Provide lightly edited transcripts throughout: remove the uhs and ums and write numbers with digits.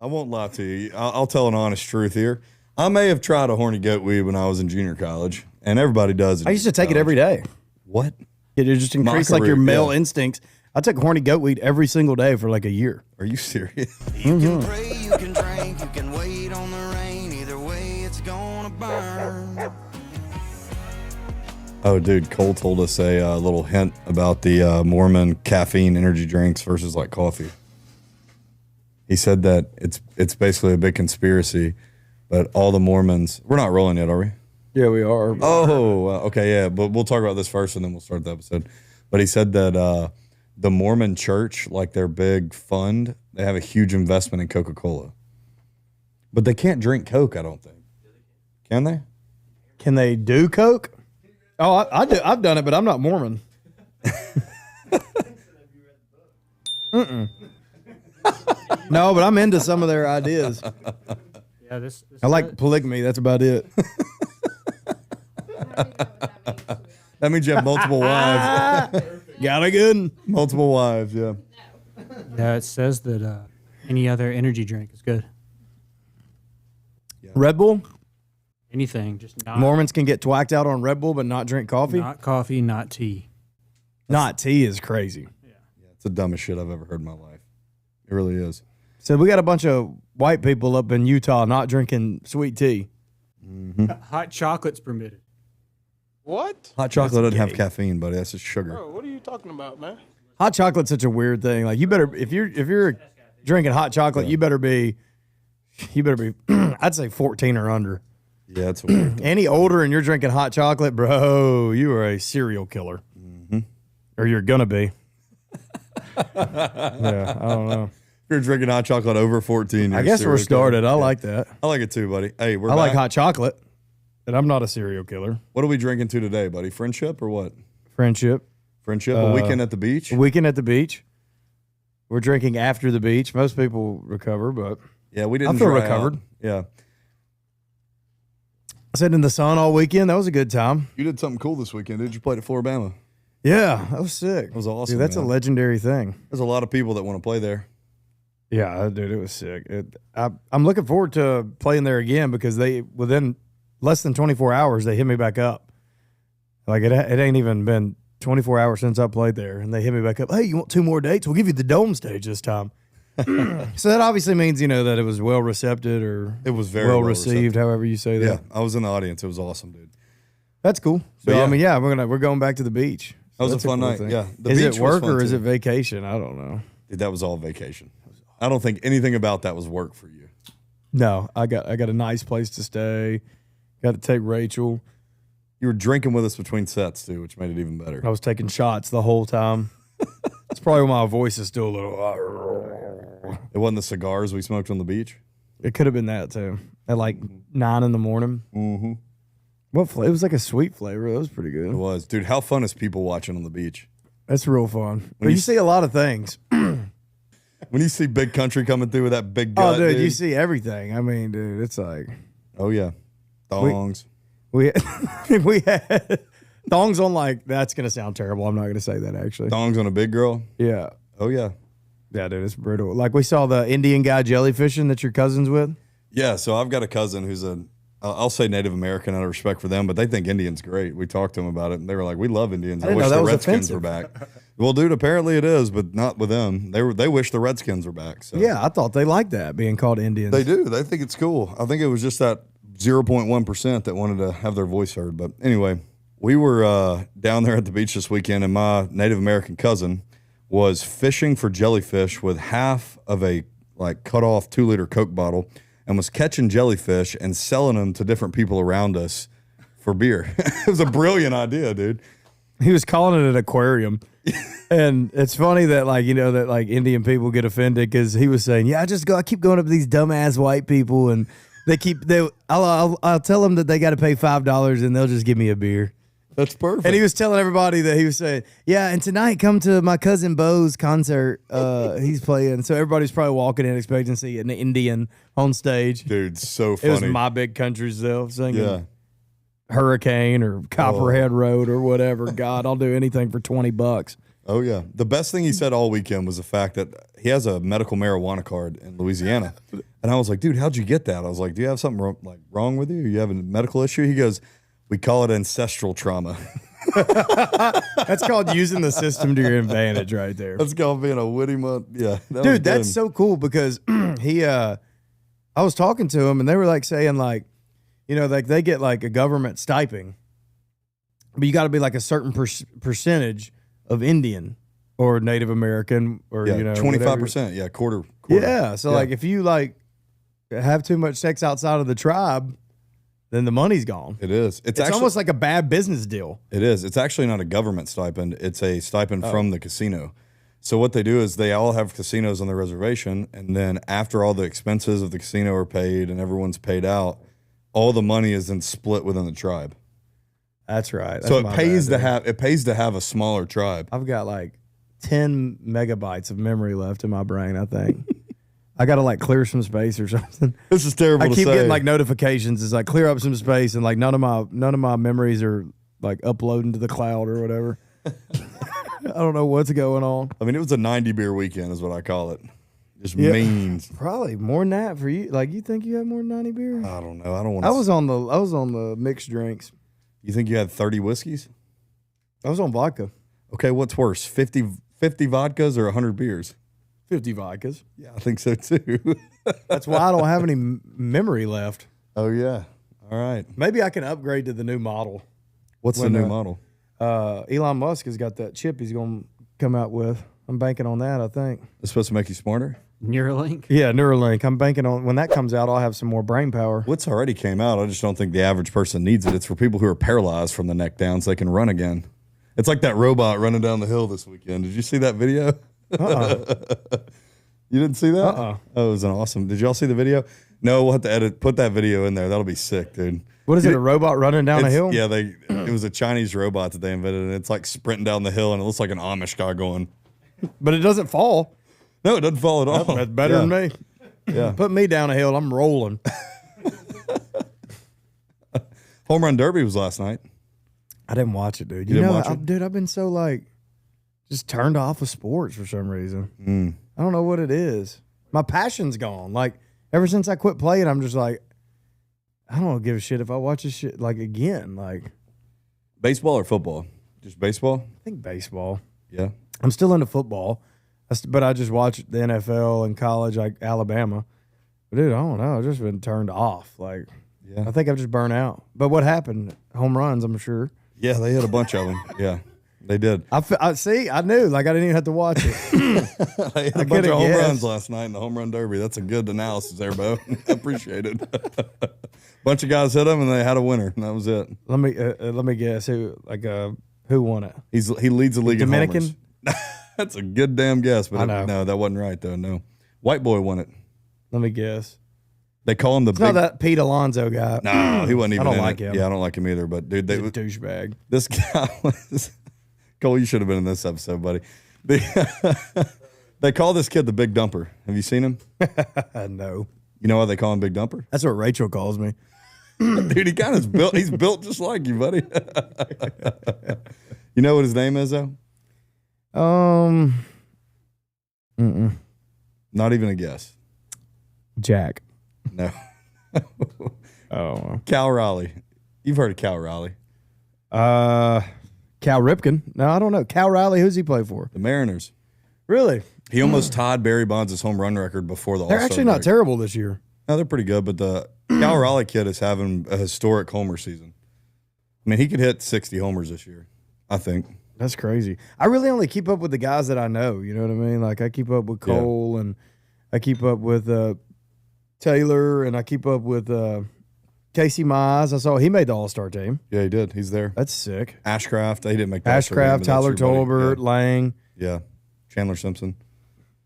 I won't lie to you. I'll tell an honest truth here. I may have tried a horny goat weed when I was in junior college, and everybody does it. I used to take it every day. What? It just increased like your male instincts. I took horny goat weed every single day for like a year. Are you serious? You can pray, you can drink, you can wait on the rain. Either way, it's gonna burn. Oh, dude, Cole told us a little hint about the Mormon caffeine energy drinks versus like coffee. He said that it's basically a big conspiracy, but all the Mormons, we're not rolling yet, are we? Yeah, we are. Oh, okay, yeah, but we'll talk about this first and then we'll start the episode. But he said that the Mormon church, like their big fund, they have a huge investment in Coca-Cola. But they can't drink Coke, I don't think. Can they? Can they do Coke? Oh, I do. I've done it, but I'm not Mormon. No, but I'm into some of their ideas. Yeah, this I like polygamy. That's about it. That means you have multiple wives. Got a good. Multiple wives, yeah. Yeah, it says that any other energy drink is good. Red Bull? Anything, just not Mormons can get twacked out on Red Bull, but not drink coffee? not coffee, not tea. Not tea is crazy. Yeah, it's the dumbest shit I've ever heard in my life. It really is. So we got a bunch of white people up in Utah not drinking sweet tea. Hot chocolate's permitted. What? Hot chocolate doesn't have gay. caffeine, buddy. That's just sugar. Bro, what are you talking about, man? Hot chocolate's such a weird thing. Like you better if you're drinking hot chocolate, you better be I'd say 14 or under. Yeah, it's weird. Any older and you're drinking hot chocolate, bro, you are a serial killer. Or you're gonna be. Yeah, I don't know. If you're drinking hot chocolate over 14, I guess we're started. I like that. I like it too, buddy. Hey, we're I like back. hot chocolate, and I'm not a serial killer. What are we drinking to today, buddy? Friendship or what? Friendship. Friendship? A weekend at the beach? A weekend at the beach. We're drinking after the beach. Most people recover, but Yeah, we didn't I feel dry recovered. out. Yeah. I sat in the sun all weekend. That was a good time. You did something cool this weekend. Did you play at Floribama? Yeah, that was sick. That was awesome. Dude, that's a man. legendary thing. There's a lot of people that want to play there. Yeah, dude, it was sick. I'm looking forward to playing there again because within less than 24 hours they hit me back up. Like it ain't even been 24 hours since I played there, and they hit me back up. Hey, you want 2 more dates? We'll give you the dome stage this time. So that obviously means that it was well received or It was very well received, however you say that. Yeah, I was in the audience. It was awesome, dude. That's cool. So yeah. I mean, yeah, we're going back to the beach. That was that's a fun cool night. thing. Yeah, the Is beach it was work fun, or is too. it vacation? I don't know. Dude, that was all vacation. I don't think anything about that was work for you. No, I got a nice place to stay. Got to take Rachel. You were drinking with us between sets, too, which made it even better. I was taking shots the whole time. It's probably why my voice is still a little. It wasn't the cigars we smoked on the beach? It could have been that too. At like 9 in the morning. Mm-hmm. What flavor? It was like a sweet flavor. That was pretty good. It was. Dude, how fun is people watching on the beach? That's real fun. But you see a lot of things. When you see Big Country coming through with that big gut, Oh, dude, you see everything. I mean, dude, it's like Oh, yeah. Thongs. we had thongs on like that's gonna sound terrible. I'm not gonna say that actually. Thongs on a big girl? Yeah. Oh, yeah. Yeah, dude, it's brutal. Like we saw the Indian guy jellyfishing that your cousin's with. Yeah, so I've got a cousin who's I'll say Native American out of respect for them, but they think Indians great. We talked to them about it, and they were like, "We love Indians. I didn't wish know that the was Redskins offensive. were back." Well, dude, apparently it is, but not with them. They wish the Redskins were back. So. Yeah, I thought they liked that being called Indians. They do. They think it's cool. I think it was just that 0.1% that wanted to have their voice heard. But anyway, we were down there at the beach this weekend, and my Native American cousin was fishing for jellyfish with half of a cut off 2-liter Coke bottle, and was catching jellyfish and selling them to different people around us for beer. It was a brilliant idea, dude. He was calling it an aquarium. And it's funny that Indian people get offended because he was saying, I keep going up to these dumbass white people and I'll tell them that they got to pay $5 and they'll just give me a beer. That's perfect. And he was telling everybody that he was saying, and tonight come to my cousin Bo's concert. He's playing. So everybody's probably walking in expecting to see an Indian on stage. Dude, so It funny. was My Big Country stuff singing. Yeah. Hurricane or Copperhead Road or whatever. God, I'll do anything for $20. Oh, yeah. The best thing he said all weekend was the fact that he has a medical marijuana card in Louisiana. And I was like, dude, how'd you get that? I was like, do you have something wrong with you? You have a medical issue? He goes, we call it ancestral trauma. That's called using the system to your advantage right there. That's called being a witty month. Yeah. Dude, that's so cool because I was talking to him and they were like saying like, you know, like they get like a government stipend, but you got to be like a certain percentage of Indian or Native American or, you know, 25%. Yeah. Quarter. Yeah. So like if you like have too much sex outside of the tribe, then the money's gone. It is. It's actually, almost like a bad business deal. It is. It's actually not a government stipend. It's a stipend from the casino. So what they do is they all have casinos on their reservation, and then after all the expenses of the casino are paid and everyone's paid out, all the money is then split within the tribe. That's right. So it pays to have a smaller tribe. I've got like 10 megabytes of memory left in my brain, I think. I got to like clear some space or something. This is terrible to say. I keep getting like notifications. It's like clear up some space and like none of my memories are like uploading to the cloud or whatever. I don't know what's going on. I mean, it was a 90 beer weekend is what I call it. Just mean. Probably more than that for you. Like you think you had more than 90 beers? I don't know. I don't want to. I was on the mixed drinks. You think you had 30 whiskeys? I was on vodka. Okay, what's worse, 50 vodkas or 100 beers? 50 vodkas. Yeah, I think so too. That's why I don't have any memory left. Oh, yeah. All right. Maybe I can upgrade to the new model. What's the new model? Elon Musk has got that chip he's going to come out with. I'm banking on that, I think. It's supposed to make you smarter? Neuralink? Yeah, Neuralink. I'm banking on when that comes out, I'll have some more brain power. What's already came out, I just don't think the average person needs it. It's for people who are paralyzed from the neck down so they can run again. It's like that robot running down the hill this weekend. Did you see that video? You didn't see that? Oh, it was an awesome. Did y'all see the video? No, we'll have to put that video in there. That'll be sick, dude. What is it, a robot running down a hill? Yeah, it was a Chinese robot that they invented, and it's like sprinting down the hill, and it looks like an Amish guy going. But it doesn't fall. No, it doesn't fall at all. That's better than me. Yeah. Put me down a hill, I'm rolling. Home Run Derby was last night. I didn't watch it, dude. You didn't watch it? Dude, I've been so like just turned off of sports for some reason. I don't know what it is. My passion's gone. Like ever since I quit playing, I'm just like, I don't give a shit if I watch this shit like again. Like Baseball or football? Just baseball? I think baseball. Yeah. I'm still into football, but I just watch the NFL and college, like Alabama. But dude, I don't know. I've just been turned off. Like, Yeah. I think I've just burnt out. But what happened? Home runs, I'm sure. Yeah, they hit a bunch of them. Yeah, they did. I see. I knew. Like I didn't even have to watch it. They hit a bunch of home runs last night in the Home Run Derby. That's a good analysis there, Bo. I appreciate it. Bunch of guys hit them, and they had a winner, and that was it. Let me guess who won it. He leads the league Dominican? in homers. That's a good damn guess, but no, that wasn't right though. No, white boy won it. Let me guess. They call him the Not that Pete Alonso guy. No, he wasn't even. I don't in like it. him. Yeah, I don't like him either. But dude, He's a douchebag. This guy was Cole. You should have been in this episode, buddy. They call this kid the Big Dumper. Have you seen him? No. You know why they call him Big Dumper? That's what Rachel calls me. Dude, he kind of built. He's built just like you, buddy. You know what his name is though? Not even a guess. Jack. No. Oh. Cal Raleigh. You've heard of Cal Raleigh. Cal Ripken. No, I don't know. Cal Riley, who's he play for? The Mariners. Really? He almost tied Barry Bonds' home run record before the All-Star They're actually not break. terrible this year. No, they're pretty good, but the Cal Raleigh kid is having a historic homer season. I mean, he could hit 60 homers this year, I think. That's crazy. I really only keep up with the guys that I know. You know what I mean? Like I keep up with Cole and I keep up with Taylor and I keep up with Casey Mize. I saw he made the All-Star team. Yeah, he did. He's there. That's sick. Ashcraft. He didn't make the All-Star Ashcraft, team, but Tyler that's your buddy. Tolbert, Lang. Yeah. Chandler Simpson.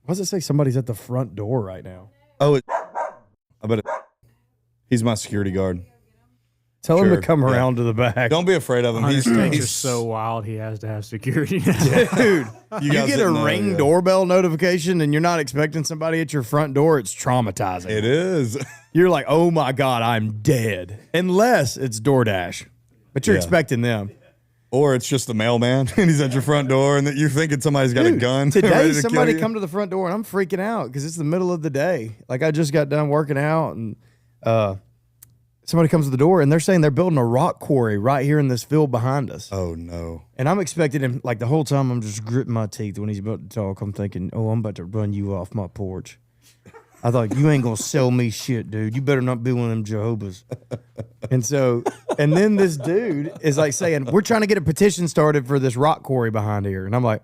Why does it say somebody's at the front door right now? Oh, I bet he's my security guard. Tell him Sure, to come yeah. around to the back. Don't be afraid of him. Hunter's He's are so wild he has to have security now. Dude, you guys get a didn't know, Ring yeah. doorbell notification and you're not expecting somebody at your front door, it's traumatizing. It is. You're like, oh my God, I'm dead. Unless it's DoorDash. But you're Yeah. expecting them. Or it's just the mailman and he's at your front door and that you're thinking somebody's got a gun. Today, ready to somebody kill you. come to the front door and I'm freaking out because it's the middle of the day. Like I just got done working out and somebody comes to the door and they're saying they're building a rock quarry right here in this field behind us. Oh, no. And I'm expecting him, like the whole time I'm just gritting my teeth when he's about to talk. I'm thinking, oh, I'm about to run you off my porch. I thought, you ain't going to sell me shit, dude. You better not be one of them Jehovah's. And then this dude is like saying, we're trying to get a petition started for this rock quarry behind here. And I'm like,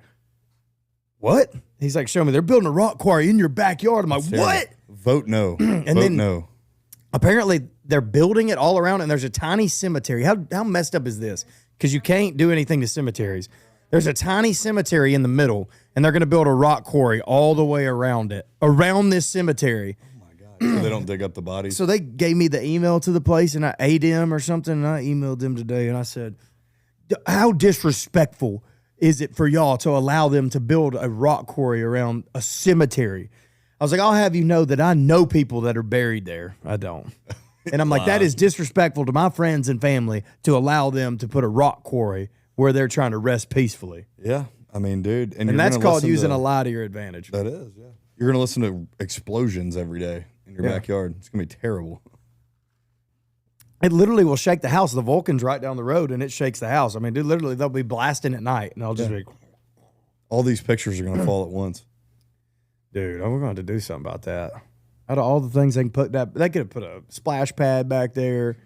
what? He's like, show me. They're building a rock quarry in your backyard. I'm like, what? Vote no. And Vote then no. apparently they're building it all around and there's a tiny cemetery. How messed up is this? Because you can't do anything to cemeteries. There's a tiny cemetery in the middle, and they're going to build a rock quarry all the way around it, around this cemetery. Oh, my God. So they don't dig up the bodies? So they gave me the email to the place, and I ate him or something, and I emailed them today, and I said, how disrespectful is it for y'all to allow them to build a rock quarry around a cemetery? I was like, I'll have you know that I know people that are buried there. I don't. And I'm like, that is disrespectful to my friends and family to allow them to put a rock quarry where they're trying to rest peacefully. Yeah. I mean, dude. And that's called using a lie to your advantage. That is, yeah. You're going to listen to explosions every day in your backyard. It's going to be terrible. It literally will shake the house. The Vulcan's right down the road, and it shakes the house. I mean, dude, literally, they'll be blasting at night, and I'll just be... All these pictures are going to fall at once. Dude, we're going to have to do something about that. Out of all the things they can put, they could have put a splash pad back there,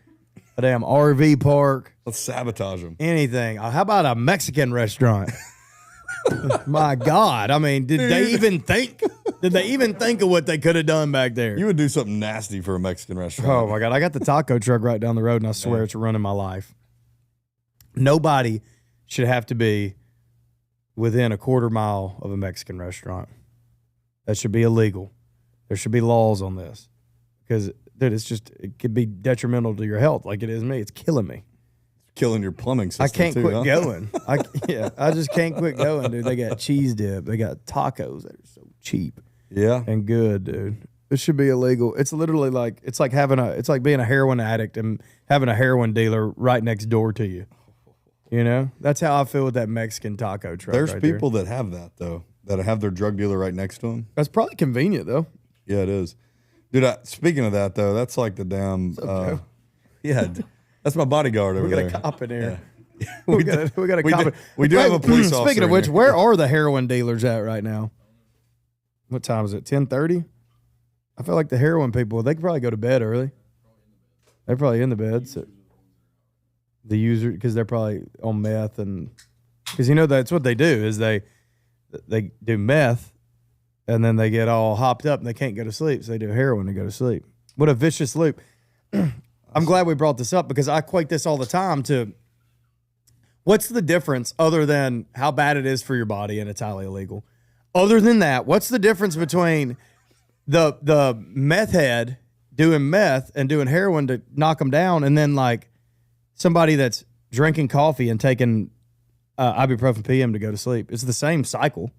a damn RV park. Let's sabotage them. Anything. How about a Mexican restaurant? My God. I mean, did they even think? Did they even think of what they could have done back there? You would do something nasty for a Mexican restaurant. Oh, my God. I got the taco truck right down the road, and I swear it's running my life. Nobody should have to be within a quarter mile of a Mexican restaurant. That should be illegal. There should be laws on this. Because, dude, it could be detrimental to your health like it is me. It's killing me. Killing your plumbing system. I can't too, quit huh? going. I just can't quit going, dude. They got cheese dip. They got tacos that are so cheap Yeah. and good, dude. It should be illegal. It's literally like it's like being a heroin addict and having a heroin dealer right next door to you. You know, that's how I feel with that Mexican taco truck. There's right people that have that, though, that have their drug dealer right next to them. That's probably convenient, though. Yeah, it is. Dude, speaking of that, though, that's like the damn... that's my bodyguard over there. We got a cop in here. Yeah. We got a cop. We do have a police officer. Speaking of in which, here. where are the heroin dealers at right now? What time is it? 10:30? I feel like the heroin people, they could probably go to bed early. They're probably in the bed. So the user, because they're probably on meth, and because that's what they do is they do meth, and then they get all hopped up and they can't go to sleep, so they do heroin to go to sleep. What a vicious loop. I'm glad we brought this up because I equate this all the time to what's the difference other than how bad it is for your body and it's highly illegal. Other than that, what's the difference between the meth head doing meth and doing heroin to knock them down, and then like somebody that's drinking coffee and taking ibuprofen PM to go to sleep? It's the same cycle,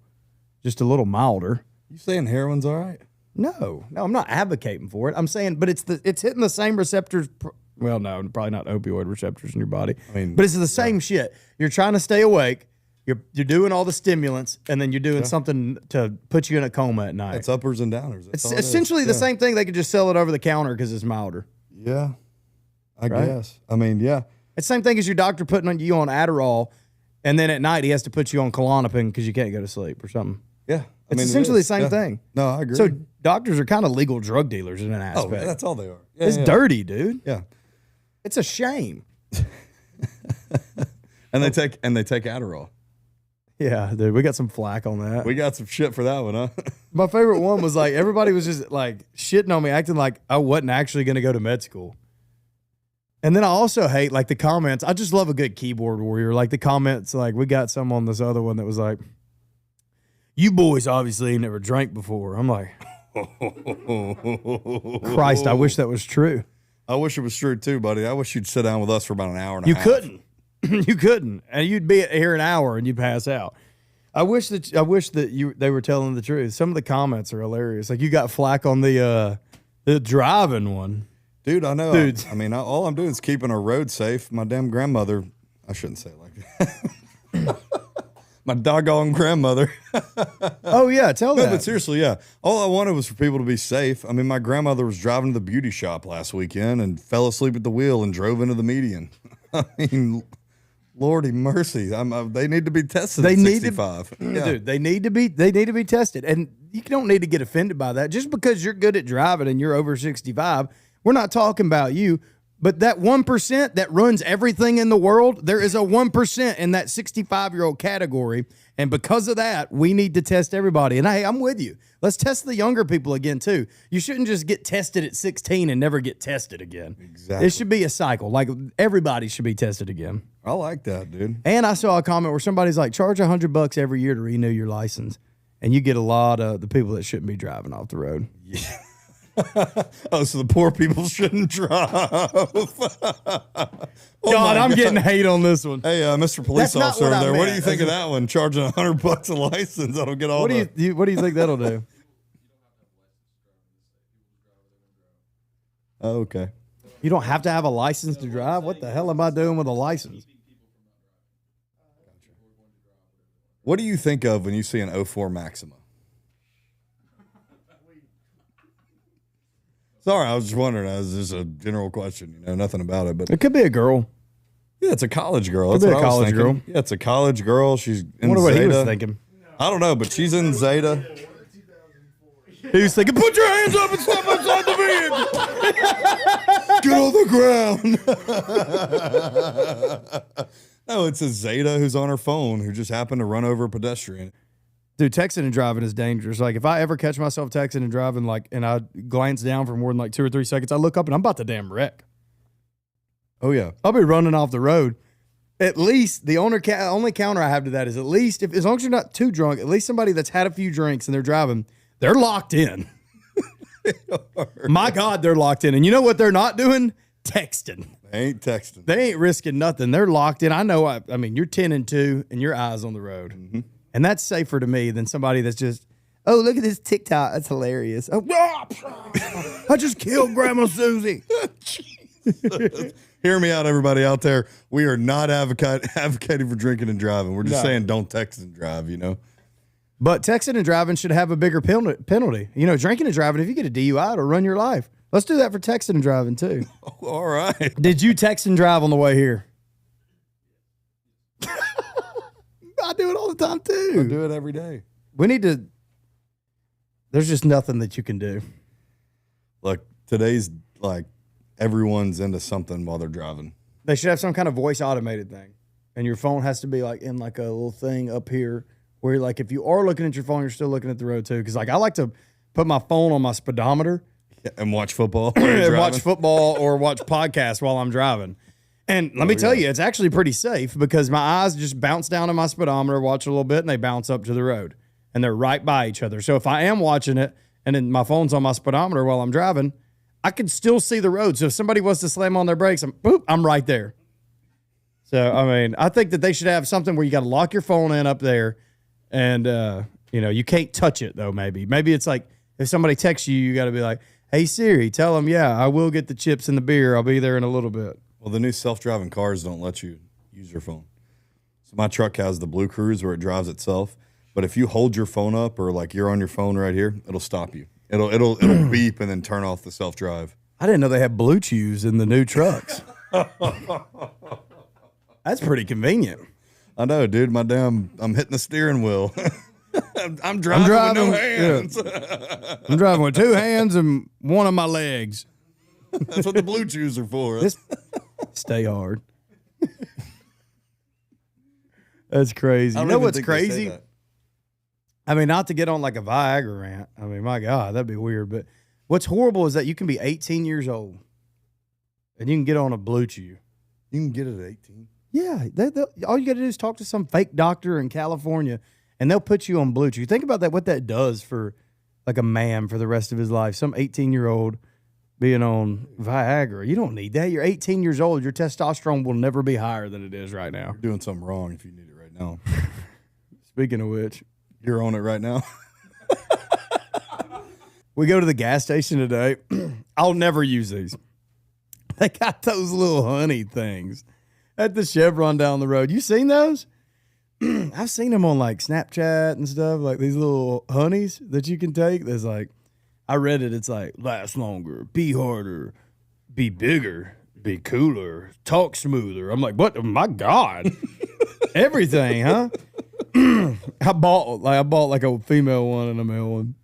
just a little milder. You saying heroin's all right? No, I'm not advocating for it. I'm saying, but it's hitting the same receptors. Well, no, probably not opioid receptors in your body. I mean, but it's the same shit. You're trying to stay awake. You're doing all the stimulants, and then you're doing something to put you in a coma at night. It's uppers and downers. That's It's all it is. essentially the same thing. They could just sell it over the counter because it's milder. Yeah, I Right? guess. I mean, yeah. It's the same thing as your doctor putting you on Adderall, and then at night he has to put you on Klonopin because you can't go to sleep or something. Yeah. It's essentially the same thing. No, I agree. So doctors are kind of legal drug dealers in an oh, aspect. that's all they are. Yeah, It's yeah. dirty, dude. Yeah. It's a shame. And they take Adderall. Yeah, dude, we got some flack on that. We got some shit for that one, huh? My favorite one was like everybody was just like shitting on me, acting like I wasn't actually going to go to med school. And then I also hate like the comments. I just love a good keyboard warrior. Like the comments, like we got some on this other one that was like, "You boys obviously ain't never drank before." I'm like, Christ, I wish that was true. I wish it was true too, buddy. I wish you'd sit down with us for about an hour and a You half. couldn't. You couldn't, and you'd be here an hour and you'd pass out. I wish that they were telling the truth. Some of the comments are hilarious. Like you got flack on the driving one. Dude, I know. Dude. I mean, all I'm doing is keeping our road safe. My damn grandmother I shouldn't say it like that. My doggone grandmother. Oh, yeah, tell No, that. but seriously, yeah. All I wanted was for people to be safe. I mean, my grandmother was driving to the beauty shop last weekend and fell asleep at the wheel and drove into the median. I mean, Lordy mercy. They need to be tested They at need 65. Yeah. Dude, they need to be tested. And you don't need to get offended by that. Just because you're good at driving and you're over 65, we're not talking about you. But that 1% that runs everything in the world, there is a 1% in that 65-year-old category. And because of that, we need to test everybody. And hey, I'm with you. Let's test the younger people again, too. You shouldn't just get tested at 16 and never get tested again. Exactly. It should be a cycle. Like, everybody should be tested again. I like that, dude. And I saw a comment where somebody's like, charge $100 every year to renew your license. And you get a lot of the people that shouldn't be driving off the road. Yeah. Oh, so the poor people shouldn't drive. God, I'm getting hate on this one. Hey, Mr. Police That's not Officer what I over there, what do meant. you think of that one? Charging $100 a license, that'll get all What do you think that'll do? Oh, okay. You don't have to have a license to drive? What the hell am I doing with a license? What do you think of when you see an 04 Maxima? Sorry, I was just wondering. That was just a general question. Nothing about it, but It could be a girl. yeah, it's a college girl. Could That's be what a I was college thinking. girl. Yeah, it's a college girl. She's in I wonder what Zeta. he was thinking. I don't know, but she's in Zeta. He was thinking, put your hands up and step outside the vehicle. Get on the ground. No, it's a Zeta who's on her phone who just happened to run over a pedestrian. Dude, texting and driving is dangerous. Like, if I ever catch myself texting and driving, like, and I glance down for more than like 2 or 3 seconds, I look up and I'm about to damn wreck. Oh, yeah. I'll be running off the road. At least the only counter I have to that is at least as long as you're not too drunk, at least somebody that's had a few drinks and they're driving, they're locked in. My God, they're locked in. And you know what they're not doing? Texting. They ain't texting. They ain't risking nothing. They're locked in. I know. I mean, you're 10 and 2 and your eyes on the road. Mm-hmm. And that's safer to me than somebody that's just, oh, look at this TikTok. That's hilarious. Oh, I just killed Grandma Susie. Hear me out, everybody out there. We are not advocating for drinking and driving. We're just saying don't text and drive, But texting and driving should have a bigger penalty. Drinking and driving, if you get a DUI, it'll run your life. Let's do that for texting and driving, too. Oh, all right. Did you text and drive on the way here? I do it all the time, too. I do it every day. We need to. There's just nothing that you can do. Look, today's like everyone's into something while they're driving. They should have some kind of voice automated thing. And your phone has to be like in like a little thing up here where like if you are looking at your phone, you're still looking at the road too. Because like I like to put my phone on my speedometer And watch football. while you're and driving. watch football or watch podcasts while I'm driving. And let me tell you, it's actually pretty safe because my eyes just bounce down on my speedometer, watch a little bit, and they bounce up to the road. And they're right by each other. So if I am watching it and then my phone's on my speedometer while I'm driving, I can still see the road. So if somebody was to slam on their brakes, I'm right there. So, I mean, I think that they should have something where you got to lock your phone in up there and, you can't touch it, though, maybe. Maybe it's like if somebody texts you, you got to be like, hey, Siri, tell them, yeah, I will get the chips and the beer. I'll be there in a little bit. Well, the new self-driving cars don't let you use your phone. So my truck has the Blue Cruise where it drives itself. But if you hold your phone up or like you're on your phone right here, it'll stop you. It'll beep and then turn off the self-drive. I didn't know they had Bluetooths in the new trucks. That's pretty convenient. I know, dude. I'm hitting the steering wheel. I'm driving with no hands. Yeah. I'm driving with 2 hands and one of my legs. That's what the Bluetooths are for. Stay hard. That's crazy. I You don't know even what's think they say crazy? that. I mean, not to get on like a Viagra rant. I mean, my God, that'd be weird. But what's horrible is that you can be 18 years old and you can get on a Bluetooth. You can get it at 18. Yeah. All you got to do is talk to some fake doctor in California and they'll put you on Bluetooth. Think about that, what that does for like a man for the rest of his life. Some 18-year-old being on Viagra. You don't need that. You're 18 years old. Your testosterone will never be higher than it is right now. You're doing something wrong if you need it right now. Speaking of which, You're on it right now. we go to the gas station today. I'll never use these. They got those little honey things. at the Chevron down the road. You seen those? I've seen them on like Snapchat and stuff, like these little honeys that you can take. There's like, I read it. It's like, last longer, be harder, be bigger, be cooler, talk smoother. I'm like, what? Oh my God. Everything, huh? I bought like a female one and a male one.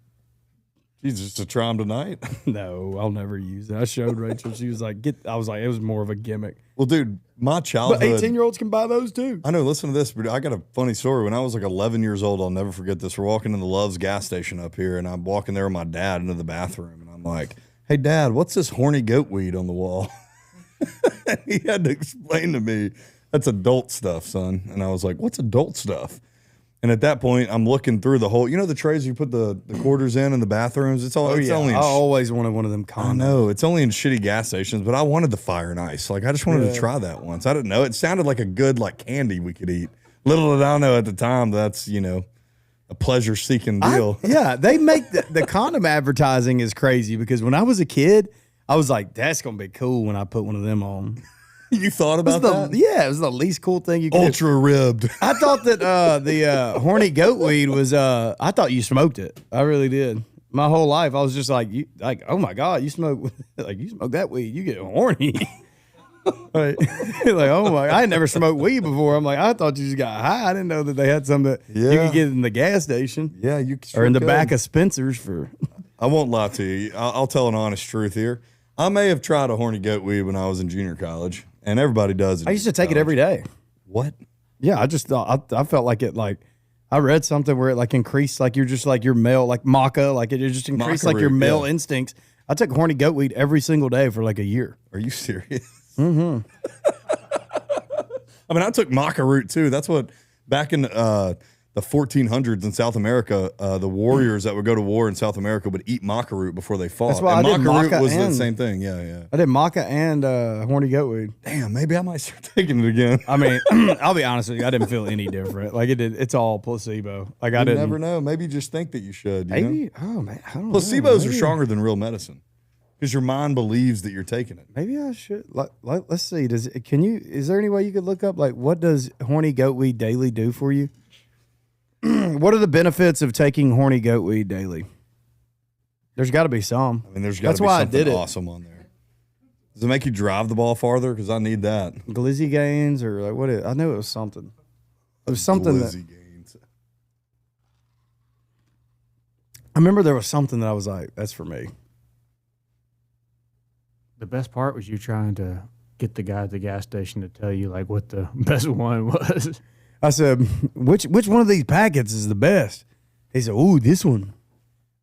Jesus, to try them tonight? No, I'll never use it. I showed Rachel. She was like, I was like, it was more of a gimmick. Well, dude, my childhood. But 18-year-olds can buy those too. I know. Listen to this, but I got a funny story. When I was like 11 years old, I'll never forget this. We're walking in the Love's gas station up here, and I'm walking there with my dad into the bathroom, and I'm like, "Hey, Dad, what's this horny goat weed on the wall?" And he had to explain to me, "That's adult stuff, son." And I was like, "What's adult stuff?" And at that point, I'm looking through the whole, the trays you put the quarters in the bathrooms. It's all. Oh, it's yeah. only. I always wanted one of them condoms. I know it's only in shitty gas stations, but I wanted the fire and ice. Like I just wanted to try that once. I didn't know. It sounded like a good candy we could eat. Little did I know at the time that's a pleasure seeking deal. They make the condom advertising is crazy because when I was a kid, I was like, that's gonna be cool when I put one of them on. You thought about that? Yeah, it was the least cool thing you could. Ultra ribbed. I thought that the horny goat weed was. I thought you smoked it. I really did. My whole life, I was just like, oh my God, you smoke you smoke that weed, you get horny. Like, oh my! I had never smoked weed before. I'm like, I thought you just got high. I didn't know that they had some that you could get in the gas station. Yeah, you or in the back of Spencer's for. I won't lie to you. I'll tell an honest truth here. I may have tried a horny goat weed when I was in junior college, and everybody does it. I used to take it every day. What? Yeah, I just thought I felt like it. Like I read something where it increased you're just your male maca, it just increased Maca your root, male yeah. instincts. I took horny goat weed every single day for a year. Are you serious? Mm-hmm. I mean, I took maca root too. That's what back in the 1400s in South America, the warriors that would go to war in South America would eat maca root before they fought. That's why and I did maca root maca was the and- same thing. Yeah. I did maca and horny goat weed. Damn, maybe I might start taking it again. I mean, I'll be honest with you, I didn't feel any different. It's all placebo. I You didn't. never know. Maybe you just think that you should. You know? Maybe. Oh man, I don't know. Placebos are Maybe- stronger than real medicine because your mind believes that you're taking it. Maybe I should. Let's see. Is there any way you could look up what does horny goat weed daily do for you? What are the benefits of taking horny goat weed daily? There's got to be some. I mean, there's got to be why I something did it. awesome on there. Does it make you drive the ball farther? Because I need that. Glizzy gains or what? I knew it was something. It was something that Glizzy gains. I remember. There was something that I was like, "That's for me." The best part was you trying to get the guy at the gas station to tell you what the best one was. I said, "Which one of these packets is the best?" He said, "Oh, this one."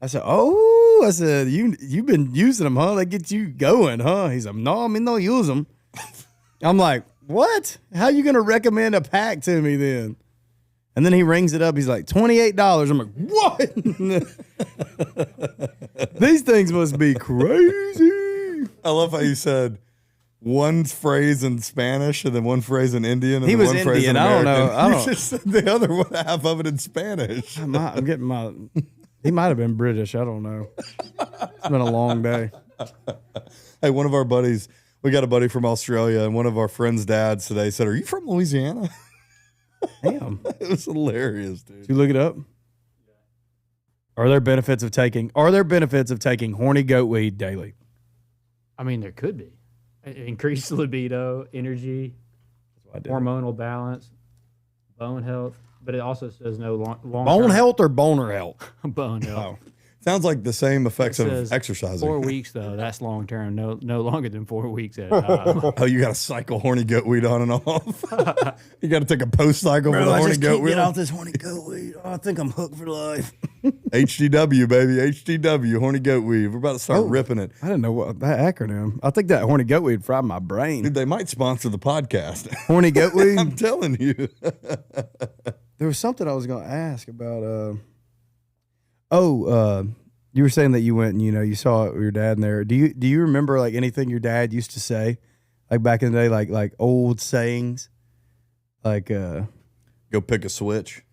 I said, "Oh," I said, "You've been using them, huh? They get you going, huh?" He said, "No, I mean don't use them." I'm like, "What? How you gonna recommend a pack to me then?" And then he rings it up. He's like, $28. I'm like, "What? These things must be crazy." I love how you said one phrase in Spanish and then one phrase in Indian. And He then was one phrase in Indian. I don't know. American. You just said the other half of it in Spanish. I'm getting my. He might have been British. I don't know. It's been a long day. Hey, one of our buddies, we got a buddy from Australia, and one of our friends' dads today said, "Are you from Louisiana?" Damn. It was hilarious, dude. Did you look it up? Are there benefits of taking horny goat weed daily? I mean, there could be. Increased libido, energy, hormonal balance, bone health, but it also says no long Bone health or boner health? bone health. Sounds like the same effects It of says exercising. 4 weeks though. That's long term. No longer than 4 weeks at a time. Oh, you got to cycle horny goat weed on and off. You got to take a post cycle for the horny goat weed. this horny goat weed. Oh, I think I'm hooked for life. HGW, baby. HGW, horny goat weed. We're about to start ripping it. I didn't know what that acronym. I think that horny goat weed fried my brain. Dude, they might sponsor the podcast. Horny goat weed. I'm telling you. There was something I was going to ask about. You were saying that you went and you saw your dad in there. Do you remember anything your dad used to say, back in the day, like old sayings, Go pick a switch.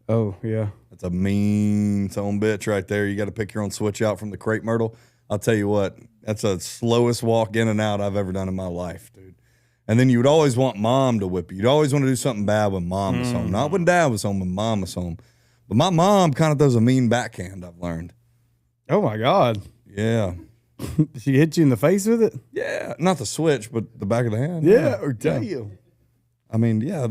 Oh yeah, That's a mean son bitch right there. You got to pick your own switch out from the crepe myrtle. I'll tell you what, that's the slowest walk in and out I've ever done in my life, dude. And then you would always want mom to whip you. You'd always want to do something bad when mom was home. Not when dad was home, when mom was home. But my mom kind of does a mean backhand, I've learned. Oh, my God. Yeah. She hit you in the face with it? Yeah. Not the switch, but the back of the hand. Yeah, or damn. I mean, yeah,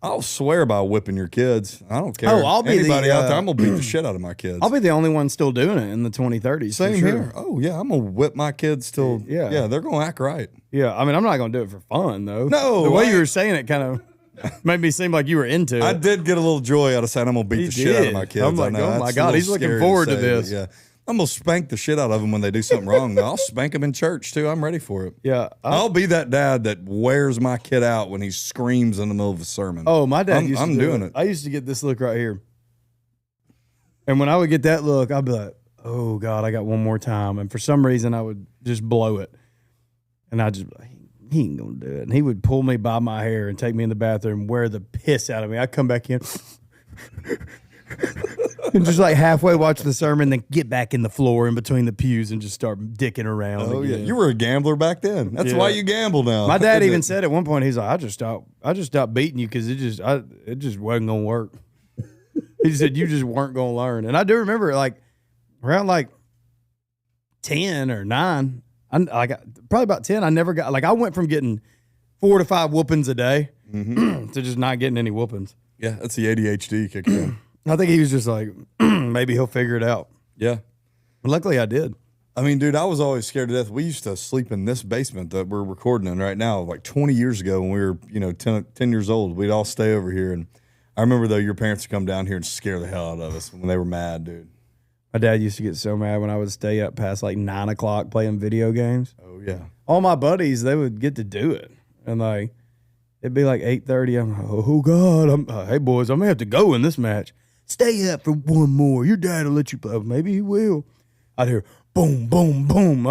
I'll swear by whipping your kids. I don't care. Oh, I'll be anybody the, out there. I'm gonna beat the shit out of my kids. I'll be the only one still doing it in the 2030s. Same for sure. here. Oh yeah, I'm gonna whip my kids till Yeah. they're gonna act right. Yeah, I mean, I'm not going to do it for fun, though. No, The way you were saying it kind of made me seem like you were into it. I did get a little joy out of saying I'm gonna beat the shit out of my kids. I'm like, I know. oh my That's a God, little he's looking scary forward to say, this. but yeah, I'm gonna spank the shit out of them when they do something wrong. I'll spank them in church too. I'm ready for it. Yeah. I'll be that dad that wears my kid out when he screams in the middle of a sermon. Oh, my dad used to I'm do doing it. I used to get this look right here. And when I would get that look, I'd be like, oh, God, I got one more time. And for some reason, I would just blow it. And I just, he ain't going to do it. And he would pull me by my hair and take me in the bathroom, wear the piss out of me. I'd come back in and just like halfway watch the sermon, then get back in the floor in between the pews and just start dicking around. Oh yeah, again. you were a gambler back then. That's Yeah. why you gamble now. My dad Isn't even it? said at one point, he's like, I just stopped beating you because it just wasn't gonna work. He said you just weren't gonna learn. And I do remember like around like 10 or 9, probably about 10, I never got I went from getting 4 to 5 whoopings a day to just not getting any whoopings. Yeah, that's the ADHD kicking in. I think he was just like, maybe he'll figure it out. Yeah. But luckily I did. I mean, dude, I was always scared to death. We used to sleep in this basement that we're recording in right now, like 20 years ago when we were, 10 years old. We'd all stay over here. And I remember, though, your parents would come down here and scare the hell out of us when they were mad, dude. My dad used to get so mad when I would stay up past like 9 o'clock playing video games. Oh, yeah. All my buddies, they would get to do it. And like, it'd be like 8:30. I'm like, oh God, hey boys, I may have to go in this match. Stay up for one more. Your dad will let you play. Maybe he will. I'd hear boom, boom, boom.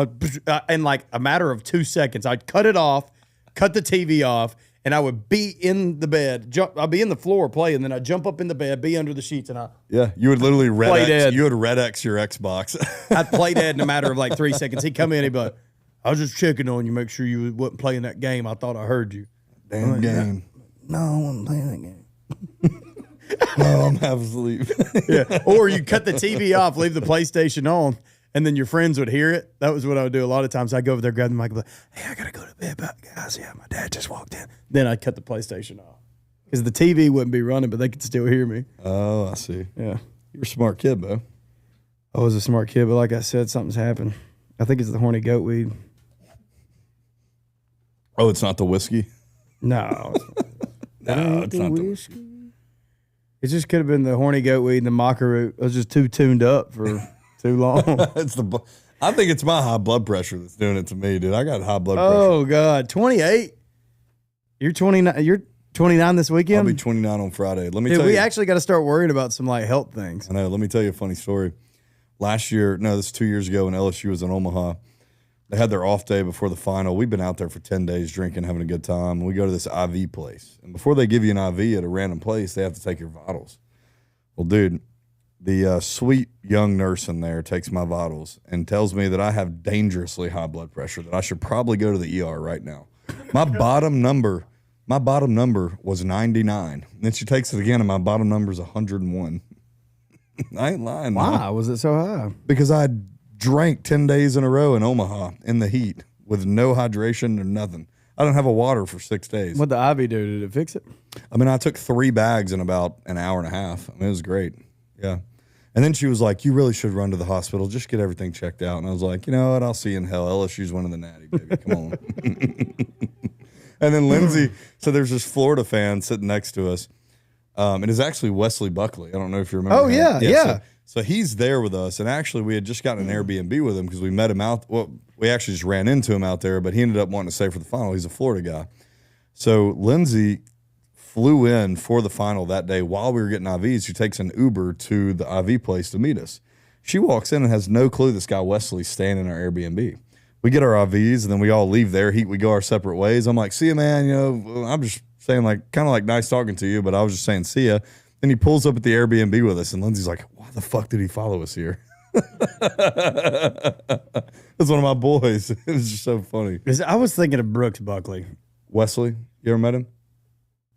In like a matter of 2 seconds, I'd cut it off, cut the TV off, and I would be in the bed. I'd be in the floor playing, then I'd jump up in the bed, be under the sheets, and Yeah, you would literally Play dead. You would red X your Xbox. I'd play dead in a matter of like 3 seconds. He'd come in, he'd be like, I was just checking on you, make sure you wasn't playing that game. I thought I heard you. Damn game. No, I wasn't playing that game. No, I'm half asleep. Yeah. Or you cut the TV off, leave the PlayStation on, and then your friends would hear it. That was what I would do a lot of times. I'd go over there, grab the mic, and be like, hey, I got to go to bed, but guys, yeah, my dad just walked in. Then I'd cut the PlayStation off. Because the TV wouldn't be running, but they could still hear me. Oh, I see. Yeah. You're a smart kid, bro. I was a smart kid, but like I said, something's happened. I think it's the horny goat weed. Oh, it's not the whiskey? No. No, it's not the whiskey. It just could have been the horny goat weed and the maca root. I was just too tuned up for too long. I think it's my high blood pressure that's doing it to me, dude. I got high blood pressure. Oh God, 28. You're 29. You're 29 this weekend. I'll be 29 on Friday. Let me Dude, tell we you. actually got to start worrying about some like health things. I know. Let me tell you a funny story. This is 2 years ago when LSU was in Omaha. They had their off day before the final. We've been out there for 10 days drinking, having a good time. We go to this IV place. And before they give you an IV at a random place, they have to take your vitals. Well, dude, the sweet young nurse in there takes my vitals and tells me that I have dangerously high blood pressure, that I should probably go to the ER right now. My bottom number was 99. And then she takes it again, and my bottom number is 101. I ain't lying. Why man. was it so high? Because I drank 10 days in a row in Omaha in the heat with no hydration or nothing. I don't have a water for 6 days. What the IV do? Did it fix it? I mean, I took 3 bags in about an hour and a half. I mean, it was great. Yeah. And then she was like, you really should run to the hospital. Just get everything checked out. And I was like, you know what? I'll see you in hell. LSU's winning the Natty, baby. Come on. And then Lindsay, so there's this Florida fan sitting next to us. It is actually Wesley Buckley. I don't know if you remember. Oh, him. yeah. So he's there with us. And actually, we had just gotten an Airbnb with him because we met him out. Well, we actually just ran into him out there, but he ended up wanting to stay for the final. He's a Florida guy. So Lindsay flew in for the final that day while we were getting IVs. She takes an Uber to the IV place to meet us. She walks in and has no clue this guy Wesley's staying in our Airbnb. We get our IVs, and then we all leave there. We go our separate ways. I'm like, see you, man. I'm just saying, like, kind of like nice talking to you, but I was just saying, see ya. Then he pulls up at the Airbnb with us, and Lindsay's like, why the fuck did he follow us here? That's one of my boys. It was just so funny. I was thinking of Brooks Buckley. Wesley, you ever met him?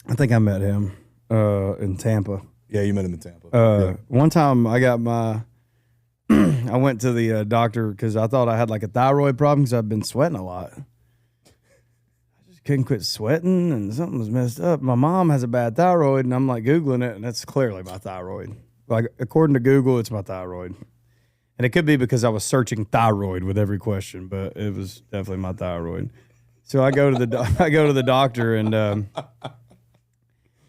I think I met him in Tampa. Yeah, you met him in Tampa. One time I got my, I went to the doctor because I thought I had like a thyroid problem because I've been sweating a lot. I just couldn't quit sweating and something was messed up. My mom has a bad thyroid and I'm like Googling it and it's clearly my thyroid. Like according to Google, it's my thyroid. And it could be because I was searching thyroid with every question, but it was definitely my thyroid. So I go to the doctor and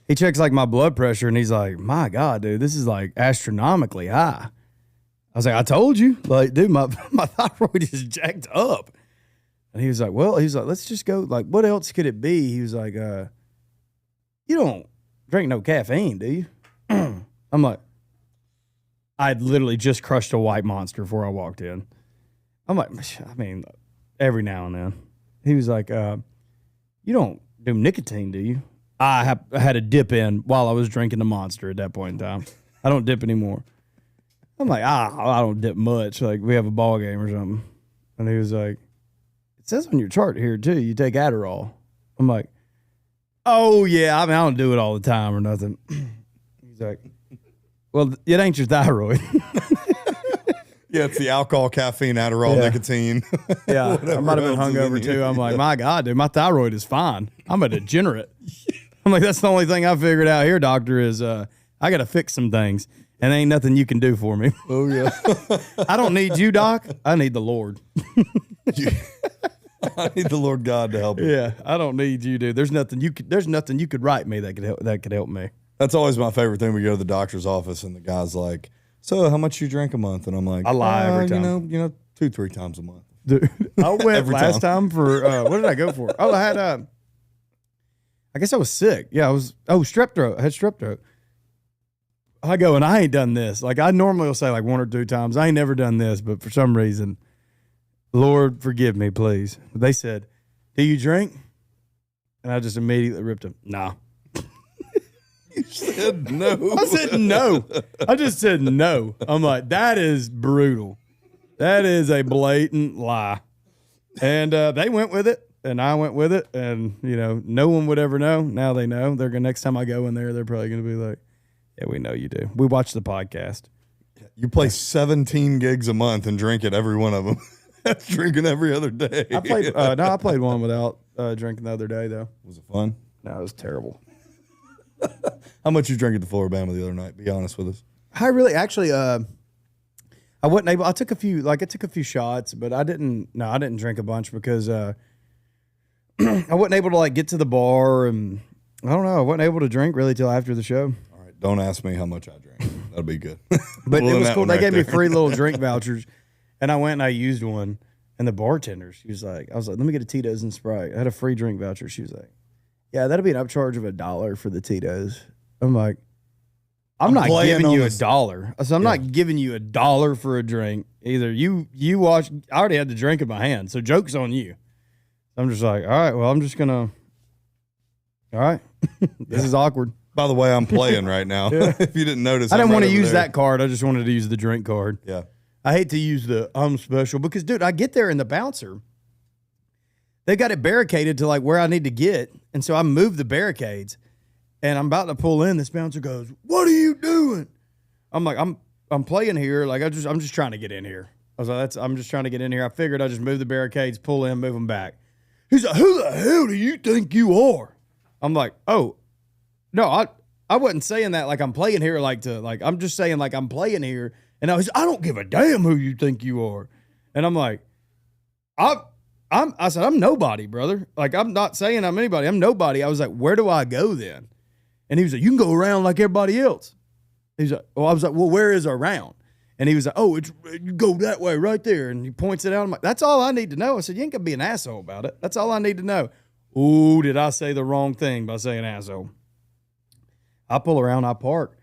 he checks like my blood pressure and he's like, "My God, dude, this is like astronomically high." I was like, "I told you, like, dude, my thyroid is jacked up." And he was like, "Well," he's like, "let's just go. Like, what else could it be?" He was like, "You don't drink no caffeine, do you?" I'm like, I'd literally just crushed a white monster before I walked in. I'm like, I mean, every now and then. He was like, "You don't do nicotine, do you?" I had a dip in while I was drinking the monster at that point in time. I don't dip anymore. I'm like, I don't dip much. Like, we have a ball game or something. And he was like, "It says on your chart here, too, you take Adderall." I'm like, "Oh, yeah, I mean, I don't do it all the time or nothing." He's like, "Well, it ain't your thyroid." Yeah, it's the alcohol, caffeine, Adderall, nicotine. Yeah, I might have been hungover, too. I'm like, "My God, dude, my thyroid is fine. I'm a degenerate." I'm like, "That's the only thing I figured out here, doctor, is I got to fix some things. And ain't nothing you can do for me." Oh, yeah. I don't need you, doc. I need the Lord. I need the Lord God to help me. Yeah, I don't need you, dude. There's nothing you could write me that could help me. That's always my favorite thing. We go to the doctor's office and the guy's like, "So how much you drink a month?" And I'm like, I lie every time. You know, 2-3 times a month. Dude, I went Every last time for what did I go for? Oh, I had I guess I was sick. Yeah, strep throat. I had strep throat. I go and I ain't done this. Like I normally will say like 1 or 2 times. I ain't never done this, but for some reason, Lord forgive me, please. They said, "Do you drink?" And I just immediately ripped them. Nah. You said no. I said no. I just said no. I'm like, that is brutal. That is a blatant lie. And they went with it, and I went with it, and no one would ever know. Now they know. They're gonna, next time I go in there, they're probably gonna be like, "Yeah, we know you do. We watch the podcast." You play 17 gigs a month and drink at every one of them. That's drinking every other day. I played one without drinking the other day though. Was it fun? No, it was terrible. How much you drank at the Floribama the other night? Be honest with us. I really actually I wasn't able. I took a few shots, but I didn't drink a bunch because I wasn't able to like get to the bar, and I don't know. I wasn't able to drink really till after the show. All right, don't ask me how much I drank. That'll be good. But it was cool. They gave me there. free little drink vouchers, and I went and I used one. And the bartender, I was like, "Let me get a Tito's and Sprite." I had a free drink voucher. She was like, "Yeah, that'll be an upcharge of $1 for the Tito's." I'm like, I'm not giving you $1. I said, I'm not giving you $1 for a drink. Either you watch. I already had the drink in my hand, so joke's on you. I'm just like, all right, well, I'm just gonna. All right, this is awkward. By the way, I'm playing right now. If you didn't notice, I didn't want to use that card. I just wanted to use the drink card. Yeah. I hate to use the I'm special because, dude, I get there and the bouncer, they got it barricaded to like where I need to get. And so I moved the barricades and I'm about to pull in. This bouncer goes, "What are you doing?" I'm like, I'm playing here. Like, I'm just trying to get in here. I was like, I'm just trying to get in here. I figured I'd just move the barricades, pull in, move them back. He's like, "Who the hell do you think you are?" I'm like, "Oh, no, I wasn't saying that like I'm playing here I'm just saying like I'm playing here." And I don't give a damn who you think you are. And I'm like, I said, "I'm nobody, brother. Like, I'm not saying I'm anybody. I'm nobody." I was like, "Where do I go then?" And he was like, "You can go around like everybody else." He's like, I was like, "Well, where is around?" And he was like, "Oh, you go that way right there." And he points it out. I'm like, "That's all I need to know." I said, "You ain't gonna be an asshole about it. That's all I need to know." Ooh, did I say the wrong thing by saying asshole? I pull around, I park.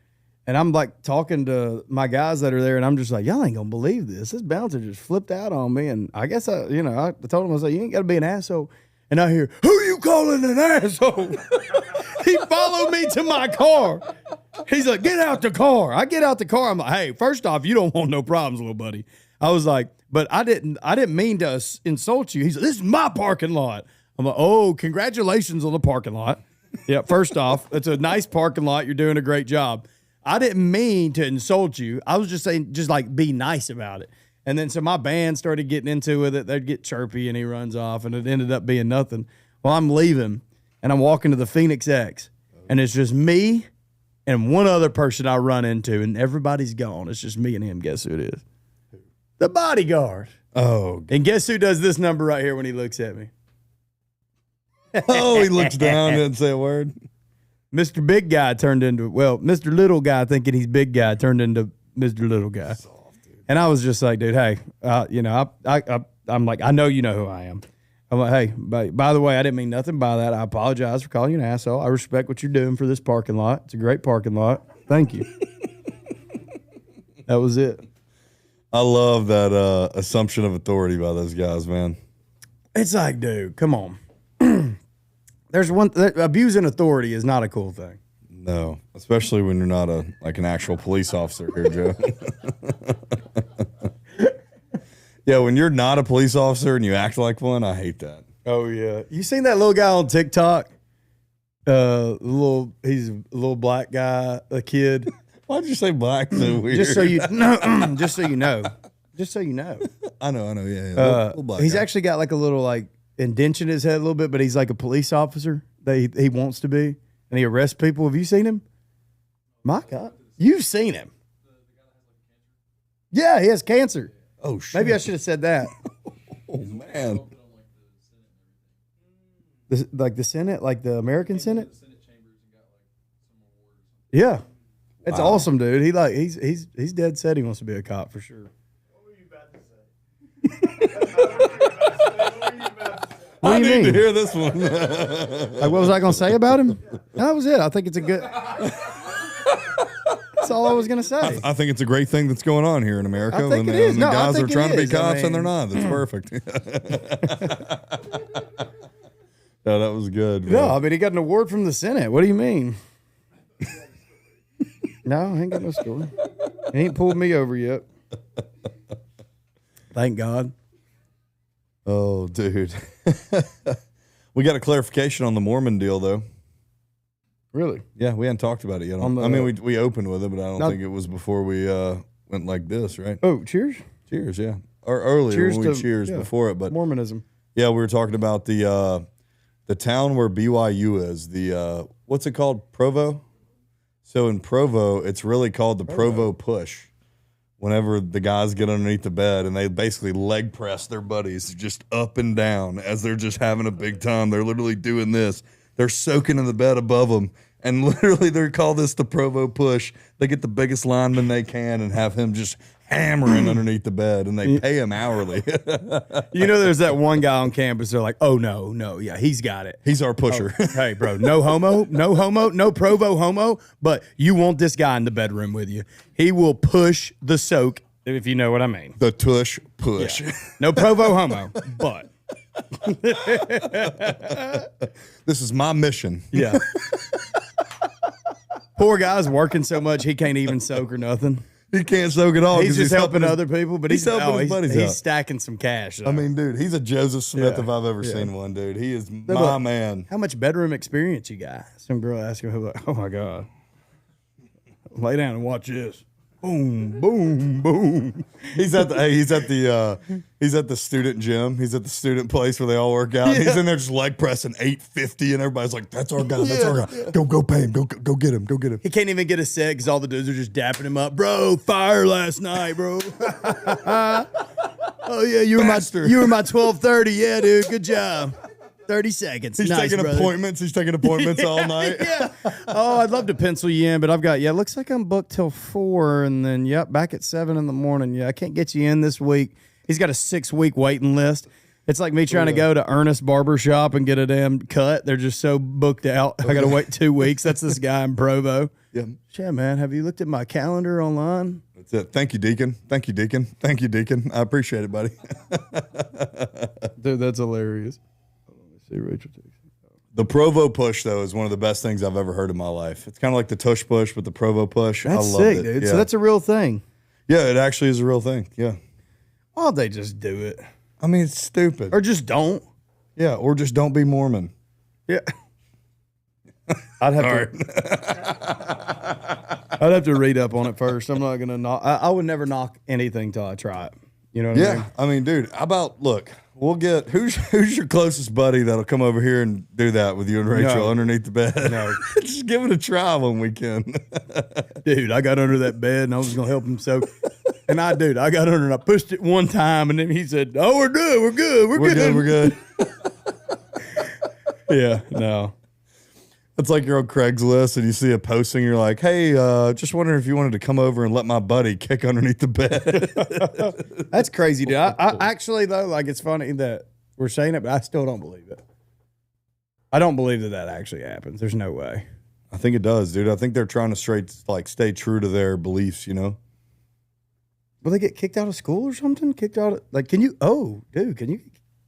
And I'm like talking to my guys that are there, and I'm just like, "Y'all ain't gonna believe this. This bouncer just flipped out on me." And I guess I told him, I was like, "You ain't gotta be an asshole." And I hear, "Who you calling an asshole?" He followed me to my car. He's like, get out the car. I get out the car. I'm like, hey, first off, you don't want no problems, little buddy. I was like, but I didn't mean to insult you. He's like, this is my parking lot. I'm like, oh, congratulations on the parking lot. Yeah, first off, it's a nice parking lot. You're doing a great job. I didn't mean to insult you. I was just saying, just like be nice about it. And then so my band started getting into it. They'd get chirpy and he runs off and it ended up being nothing. Well, I'm leaving and I'm walking to the Phoenix X and it's just me and one other person I run into and everybody's gone. It's just me and him. Guess who it is? The bodyguard. Oh, And guess who does this number right here when he looks at me? oh, he looks down and didn't say a word. Mr. Big Guy turned into, well, Mr. Little Guy thinking he's Big Guy turned into Mr. Little Guy. And I was just like, dude, hey, I'm like, I know you know who I am. I'm like, hey, by the way, I didn't mean nothing by that. I apologize for calling you an asshole. I respect what you're doing for this parking lot. It's a great parking lot. Thank you. That was it. I love that assumption of authority by those guys, man. It's like, dude, come on. There's abusing authority is not a cool thing. No, especially when you're not an actual police officer here, Joe. Yeah, when you're not a police officer and you act like one, I hate that. Oh yeah, you seen that little guy on TikTok? He's a little black guy, a kid. Why'd you say black so weird? Just so you know, just so you know, just so you know. I know, yeah. Little black He's guy. actually got like a little like indention in his head a little bit, but he's like a police officer that he wants to be, and he arrests people. Have you seen him? My God, you've seen him. Yeah, he has cancer. Oh shit. Maybe I should have said that. Oh man. The Senate, like the American Senate. Yeah, it's awesome, dude. He's dead set. He wants to be a cop for sure. What were you about to say? What do you mean? To hear this one. Like, what was I going to say about him? That was it. I think it's a good. That's all I was going to say. I think it's a great thing that's going on here in America. I think when it is. the No, I guys think are trying it to be is. cops and they're not. That's perfect. No, that was good. No, I mean, he got an award from the Senate. What do you mean? No, I ain't got no story. He ain't pulled me over yet. Thank God. Oh, dude. We got a clarification on the Mormon deal, though. Really? Yeah, we hadn't talked about it yet. We opened with it, but I don't think it was before we went like this, right? Oh, cheers. Cheers, yeah. Or earlier Cheers when we to- cheers yeah. before it, but Mormonism. yeah, we were talking about the town where BYU is. The what's it called? Provo. So in Provo, it's really called the Provo push. Whenever the guys get underneath the bed and they basically leg press their buddies just up and down as they're just having a big time. They're literally doing this. They're soaking in the bed above them. And literally they call this the Provo push. They get the biggest lineman they can and have him just hammering underneath the bed, and they pay him hourly. You know, there's that one guy on campus. They're like, "Oh no, yeah, he's got it. He's our pusher. Oh, hey, bro, no homo, no Provo homo, but you want this guy in the bedroom with you. He will push the soak, if you know what I mean. The tush push. Yeah. No Provo homo, but This is my mission. yeah." Poor guy's working so much he can't even soak or nothing. He can't soak at all. He's 'cause just helping his- other people, but he's helping his buddies out. he's stacking some cash. Though. I mean, dude, he's a Joseph Smith Yeah. if I've ever Yeah. seen one, dude. He is They're my like, man. How much bedroom experience you got? Some girl asked him, like, "Oh my God, lay down and watch this." Boom, boom, boom. He's at the student gym. He's at the student place where they all work out. Yeah. He's in there just leg pressing 850, and everybody's like, "That's our guy. That's our guy. Go pay him. Go get him. Go get him." He can't even get a set because all the dudes are just dapping him up. Bro, fire last night, bro. Oh yeah, you were Bastard. my 12:30. Yeah, dude, good job. 30 seconds. He's Nice, taking brother. appointments. He's taking appointments all night. Yeah. Oh, I'd love to pencil you in, but I've got, looks like I'm booked till 4 and then, back at 7 in the morning. Yeah, I can't get you in this week. He's got a 6-week waiting list. It's like me trying to go to Ernest Barber Shop and get a damn cut. They're just so booked out. I got to wait 2 weeks. That's this guy in Provo. Yeah. Yeah, man. Have you looked at my calendar online? That's it. Thank you, Deacon. Thank you, Deacon. Thank you, Deacon. I appreciate it, buddy. Dude, that's hilarious. Hold on, let's see Rachel takes. The Provo push, though, is one of the best things I've ever heard in my life. It's kind of like the tush push, but the Provo push. That's I loved sick, it. dude. Yeah. So that's a real thing. Yeah, it actually is a real thing. Yeah. Why don't they just do it? I mean, it's stupid. Or just don't. Yeah, or just don't be Mormon. Yeah. I'd have to read up on it first. I'm not gonna knock. I would never knock anything till I try it. You know what I mean? Yeah, I mean, dude, how about we'll get who's your closest buddy that'll come over here and do that with you and Rachel underneath the bed? No. Just give it a try when we can. Dude, I got under that bed and I was gonna help him soak. And I got under and I pushed it one time and then he said, "Oh, we're good, we're good, We're good. Yeah, no. It's like you're on Craigslist and you see a posting, you're like, "Hey, just wondering if you wanted to come over and let my buddy kick underneath the bed." That's crazy, dude. I actually though, like it's funny that we're saying it, but I still don't believe it. I don't believe that actually happens. There's no way. I think it does, dude. I think they're trying to stay true to their beliefs, you know? Will they get kicked out of school or something? Kicked out of, like, can you,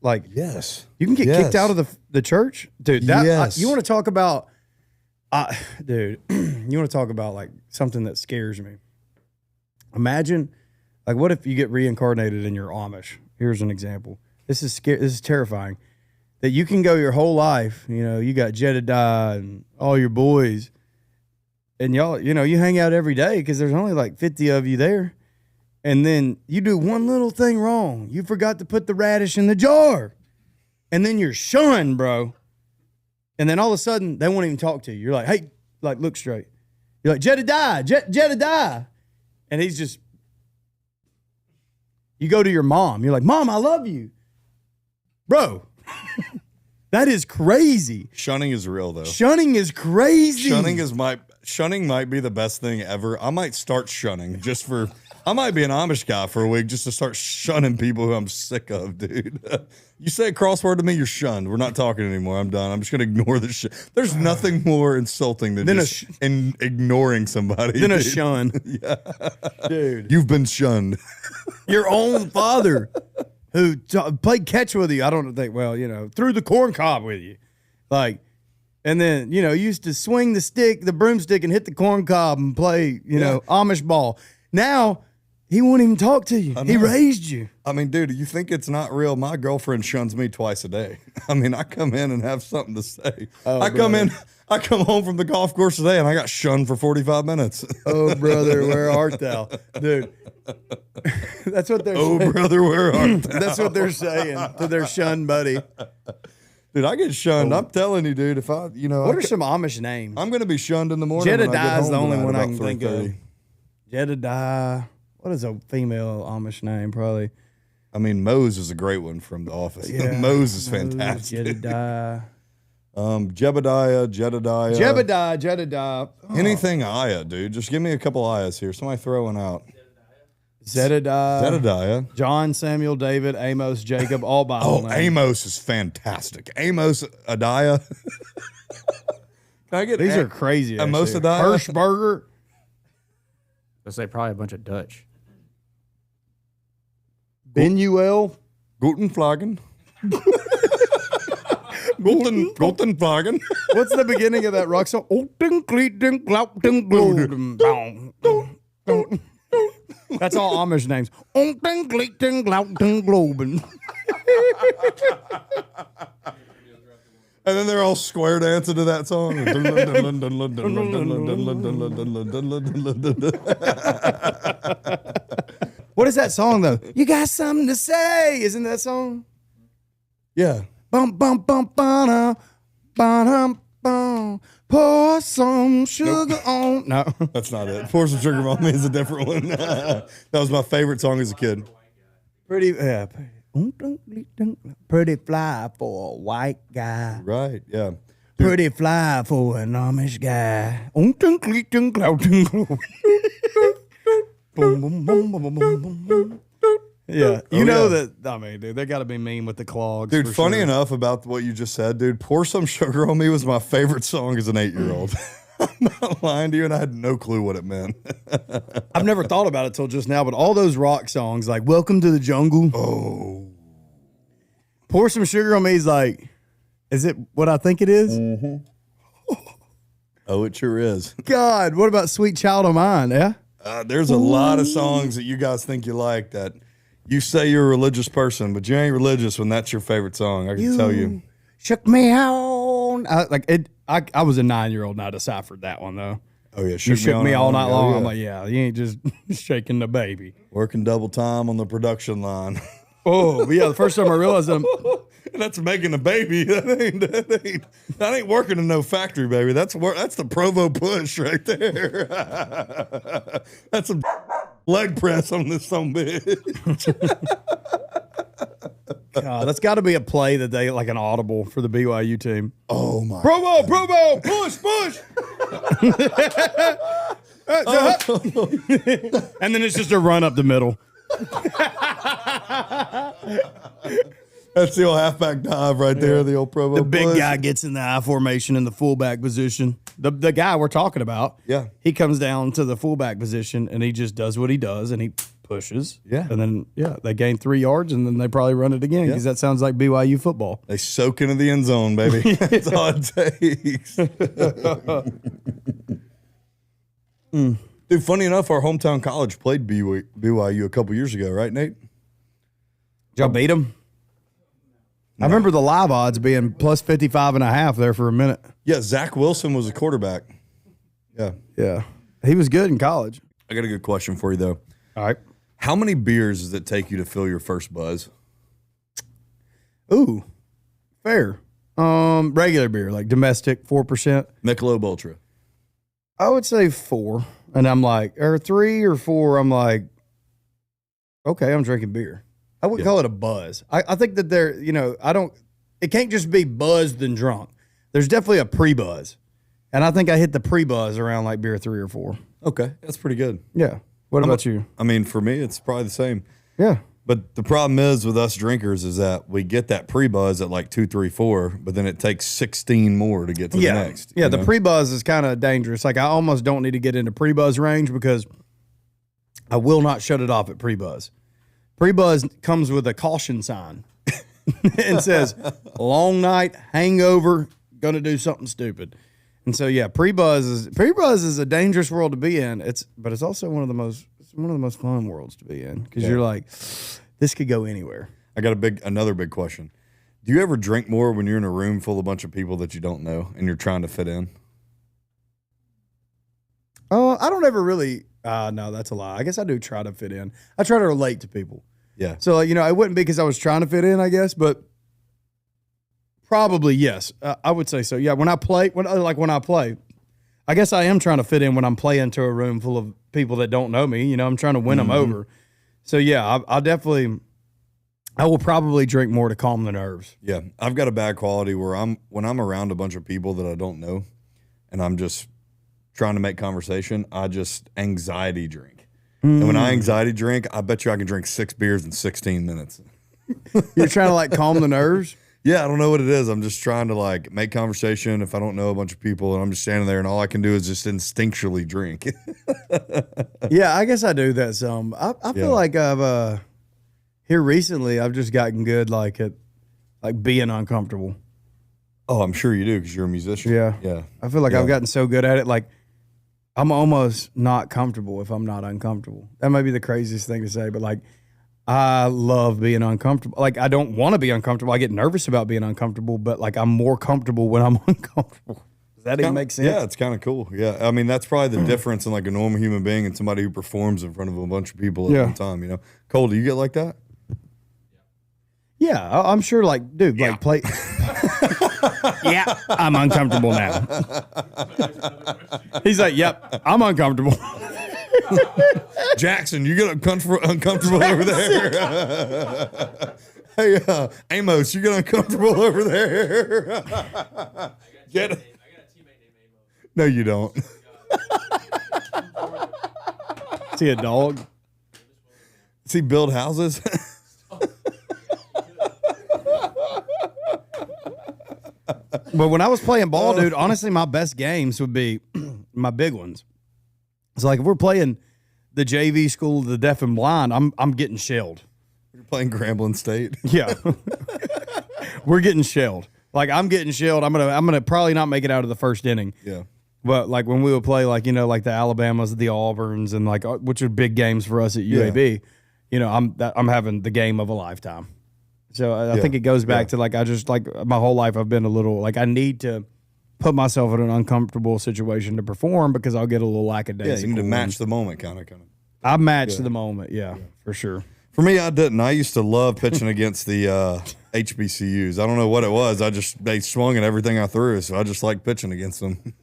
like, Yes. you can get kicked out of the church? Dude, Yes. you want to talk about, dude, you want to talk about like something that scares me. Imagine, like, what if you get reincarnated and you're Amish? Here's an example. This is terrifying. That you can go your whole life, you know, you got Jedediah and all your boys, and y'all, you know, you hang out every day because there's only like 50 of you there. And then you do one little thing wrong. You forgot to put the radish in the jar. And then you're shunned, bro. And then all of a sudden, they won't even talk to you. You're like, hey, like, look straight. You're like, Jedediah. And he's just, you go to your mom. You're like, Mom, I love you. Bro, that is crazy. Shunning is real, though. Shunning is crazy. Shunning might be the best thing ever. I might start shunning I might be an Amish guy for a week just to start shunning people who I'm sick of, dude. You say a crossword to me, you're shunned. We're not talking anymore. I'm done. I'm just going to ignore this shit. There's nothing more insulting than ignoring somebody. Than a shun. Yeah. Dude. You've been shunned. Your own father who played catch with you, I don't think, well, you know, threw the corn cob with you. Like, and then, you know, used to swing the broomstick and hit the corn cob and play, you know, Amish ball. Now, he won't even talk to you. He raised you. I mean, dude, you think it's not real? My girlfriend shuns me twice a day. I mean, I come in and have something to say. I come home from the golf course today and I got shunned for 45 minutes. Oh, brother, where art thou? Dude, that's what they're saying. Oh, brother, where art thou? That's what they're saying to their shun buddy. Dude, I get shunned. I'm telling you, dude, if I, you know. What are some Amish names? I'm going to be shunned in the morning. Jedediah is the only one I can think of. Jedediah. What is a female Amish name? Probably. I mean, Mose is a great one from The Office. Yeah, Mose is fantastic. Jedediah. Jedediah. Jedediah. Anything Aya, dude. Just give me a couple Ayas here. Somebody throw one out. Zedediah. John, Samuel, David, Amos, Jacob, all Bible names. Amos is fantastic. Amos Adiah. Can I get These are crazy. Amos Adiah? Hirschberger. Let's say probably a bunch of Dutch. Benuel. Guten Flaggen. Guten Flaggen. What's the beginning of that rock song? That's all Amish names. And then they're all square dancing to that song. What is that song though? You got something to say, isn't that song? Yeah. Bum bum bum bum bum bum. Pour some sugar on. No, That's not it. Pour Some Sugar on Me is a different one. That was my favorite song as a kid. pretty fly for a white guy. Right, yeah. Pretty fly for an Amish guy. Yeah, you know that. I mean, dude, they got to be mean with the clogs. Dude, for funny sure. enough about what you just said, dude, Pour Some Sugar on Me was my favorite song as an 8-year-old. I'm not lying to you, and I had no clue what it meant. I've never thought about it till just now, but all those rock songs like Welcome to the Jungle. Oh. Pour Some Sugar on Me is like, Is it what I think it is? Oh, it sure is. God, what about Sweet Child of Mine? Yeah. There's a lot of songs that you guys think you like that you say you're a religious person, but you ain't religious when that's your favorite song. I can tell you. Shook me on. I was a 9-year-old and I deciphered that one, though. Oh, yeah. You shook me all night long. Yeah. I'm like, yeah, you ain't just shaking the baby. Working double time on the production line. Oh, but yeah, the first time I realized And that's making a baby. That ain't working in no factory, baby. That's the Provo push right there. That's some leg press on this son bitch. God, that's got to be a play that they like an audible for the BYU team. Oh my! Provo, push. And then it's just a run up the middle. That's the old halfback dive right there. The old Provo. The big push. guy gets in the I formation in the fullback position. The guy we're talking about. Yeah. He comes down to the fullback position and he just does what he does and he pushes. Yeah. And then they gain 3 yards and then they probably run it again because that sounds like BYU football. They soak into the end zone, baby. That's all it takes. Dude, funny enough, our hometown college played BYU a couple years ago, right, Nate? Did y'all beat them? I remember the live odds being plus 55.5 there for a minute. Yeah, Zach Wilson was a quarterback. Yeah. Yeah. He was good in college. I got a good question for you, though. All right. How many beers does it take you to fill your first buzz? Ooh, fair. Regular beer, like domestic, 4%. Michelob Ultra. I would say 4. And I'm like, or 3 or 4, I'm like, okay, I'm drinking beer. I wouldn't call it a buzz. I think that it can't just be buzzed and drunk. There's definitely a pre-buzz. And I think I hit the pre-buzz around like beer 3 or 4. Okay, that's pretty good. Yeah. What about you? I mean, for me, it's probably the same. Yeah. But the problem is with us drinkers is that we get that pre-buzz at like 2, 3, 4, but then it takes 16 more to get to the next. Yeah, you the know? pre-buzz is kind of dangerous. Like I almost don't need to get into pre-buzz range because I will not shut it off at pre-buzz. Pre-buzz comes with a caution sign and says, long night, hangover, gonna do something stupid. And so yeah, pre-buzz is a dangerous world to be in. But it's also one of the most fun worlds to be in because you're like, this could go anywhere. I got another big question. Do you ever drink more when you're in a room full of a bunch of people that you don't know and you're trying to fit in? I don't ever really. No, that's a lie. I guess I do try to fit in. I try to relate to people. Yeah. So it wouldn't be because I was trying to fit in, I guess, but probably yes. I would say so. Yeah. When I play, I guess I am trying to fit in when I'm playing to a room full of people that don't know me. I'm trying to win them over. So yeah, I will probably drink more to calm the nerves. Yeah. I've got a bad quality where when I'm around a bunch of people that I don't know and I'm just trying to make conversation, I just anxiety drink. And when I anxiety drink, I bet you I can drink 6 beers in 16 minutes. You're trying to like calm the nerves? Yeah, I don't know what it is. I'm just trying to like make conversation if I don't know a bunch of people and I'm just standing there and all I can do is just instinctually drink. Yeah, I guess I do that some. I feel like I've here recently I've just gotten good like at like being uncomfortable. Oh, I'm sure you do because you're a musician. Yeah. Yeah. I feel like I've gotten so good at it. Like I'm almost not comfortable if I'm not uncomfortable. That might be the craziest thing to say, but like I love being uncomfortable. Like I don't want to be uncomfortable. I get nervous about being uncomfortable, but like I'm more comfortable when I'm uncomfortable. Does that even make sense? Yeah, it's kind of cool. Yeah. I mean, that's probably the difference in like a normal human being and somebody who performs in front of a bunch of people at one time, Cole, do you get like that? Yeah, I'm sure like, dude, like play. Yeah, I'm uncomfortable now. He's like, yep, I'm uncomfortable. Jackson, you get uncomfortable over there. Hey, Amos, you get uncomfortable over there. Get it. No, you don't. Is he a dog? Does he build houses? But when I was playing ball, dude, honestly, my best games would be my big ones. It's like if we're playing the JV school of the deaf and blind, I'm getting shelled. You're playing Grambling State. Yeah. We're getting shelled. Like I'm getting shelled. I'm gonna probably not make it out of the first inning. Yeah. But like when we would play, like like the Alabamas, the Auburns, and like which are big games for us at UAB. I'm having the game of a lifetime. So I think it goes back to like I just like my whole life I've been a little like I need to put myself in an uncomfortable situation to perform because I'll get a little lackadaisical. Yeah, you need to match the moment, kind of. I matched the moment, for sure. For me, I didn't. I used to love pitching against the HBCUs. I don't know what it was. They swung at everything I threw, so I just liked pitching against them.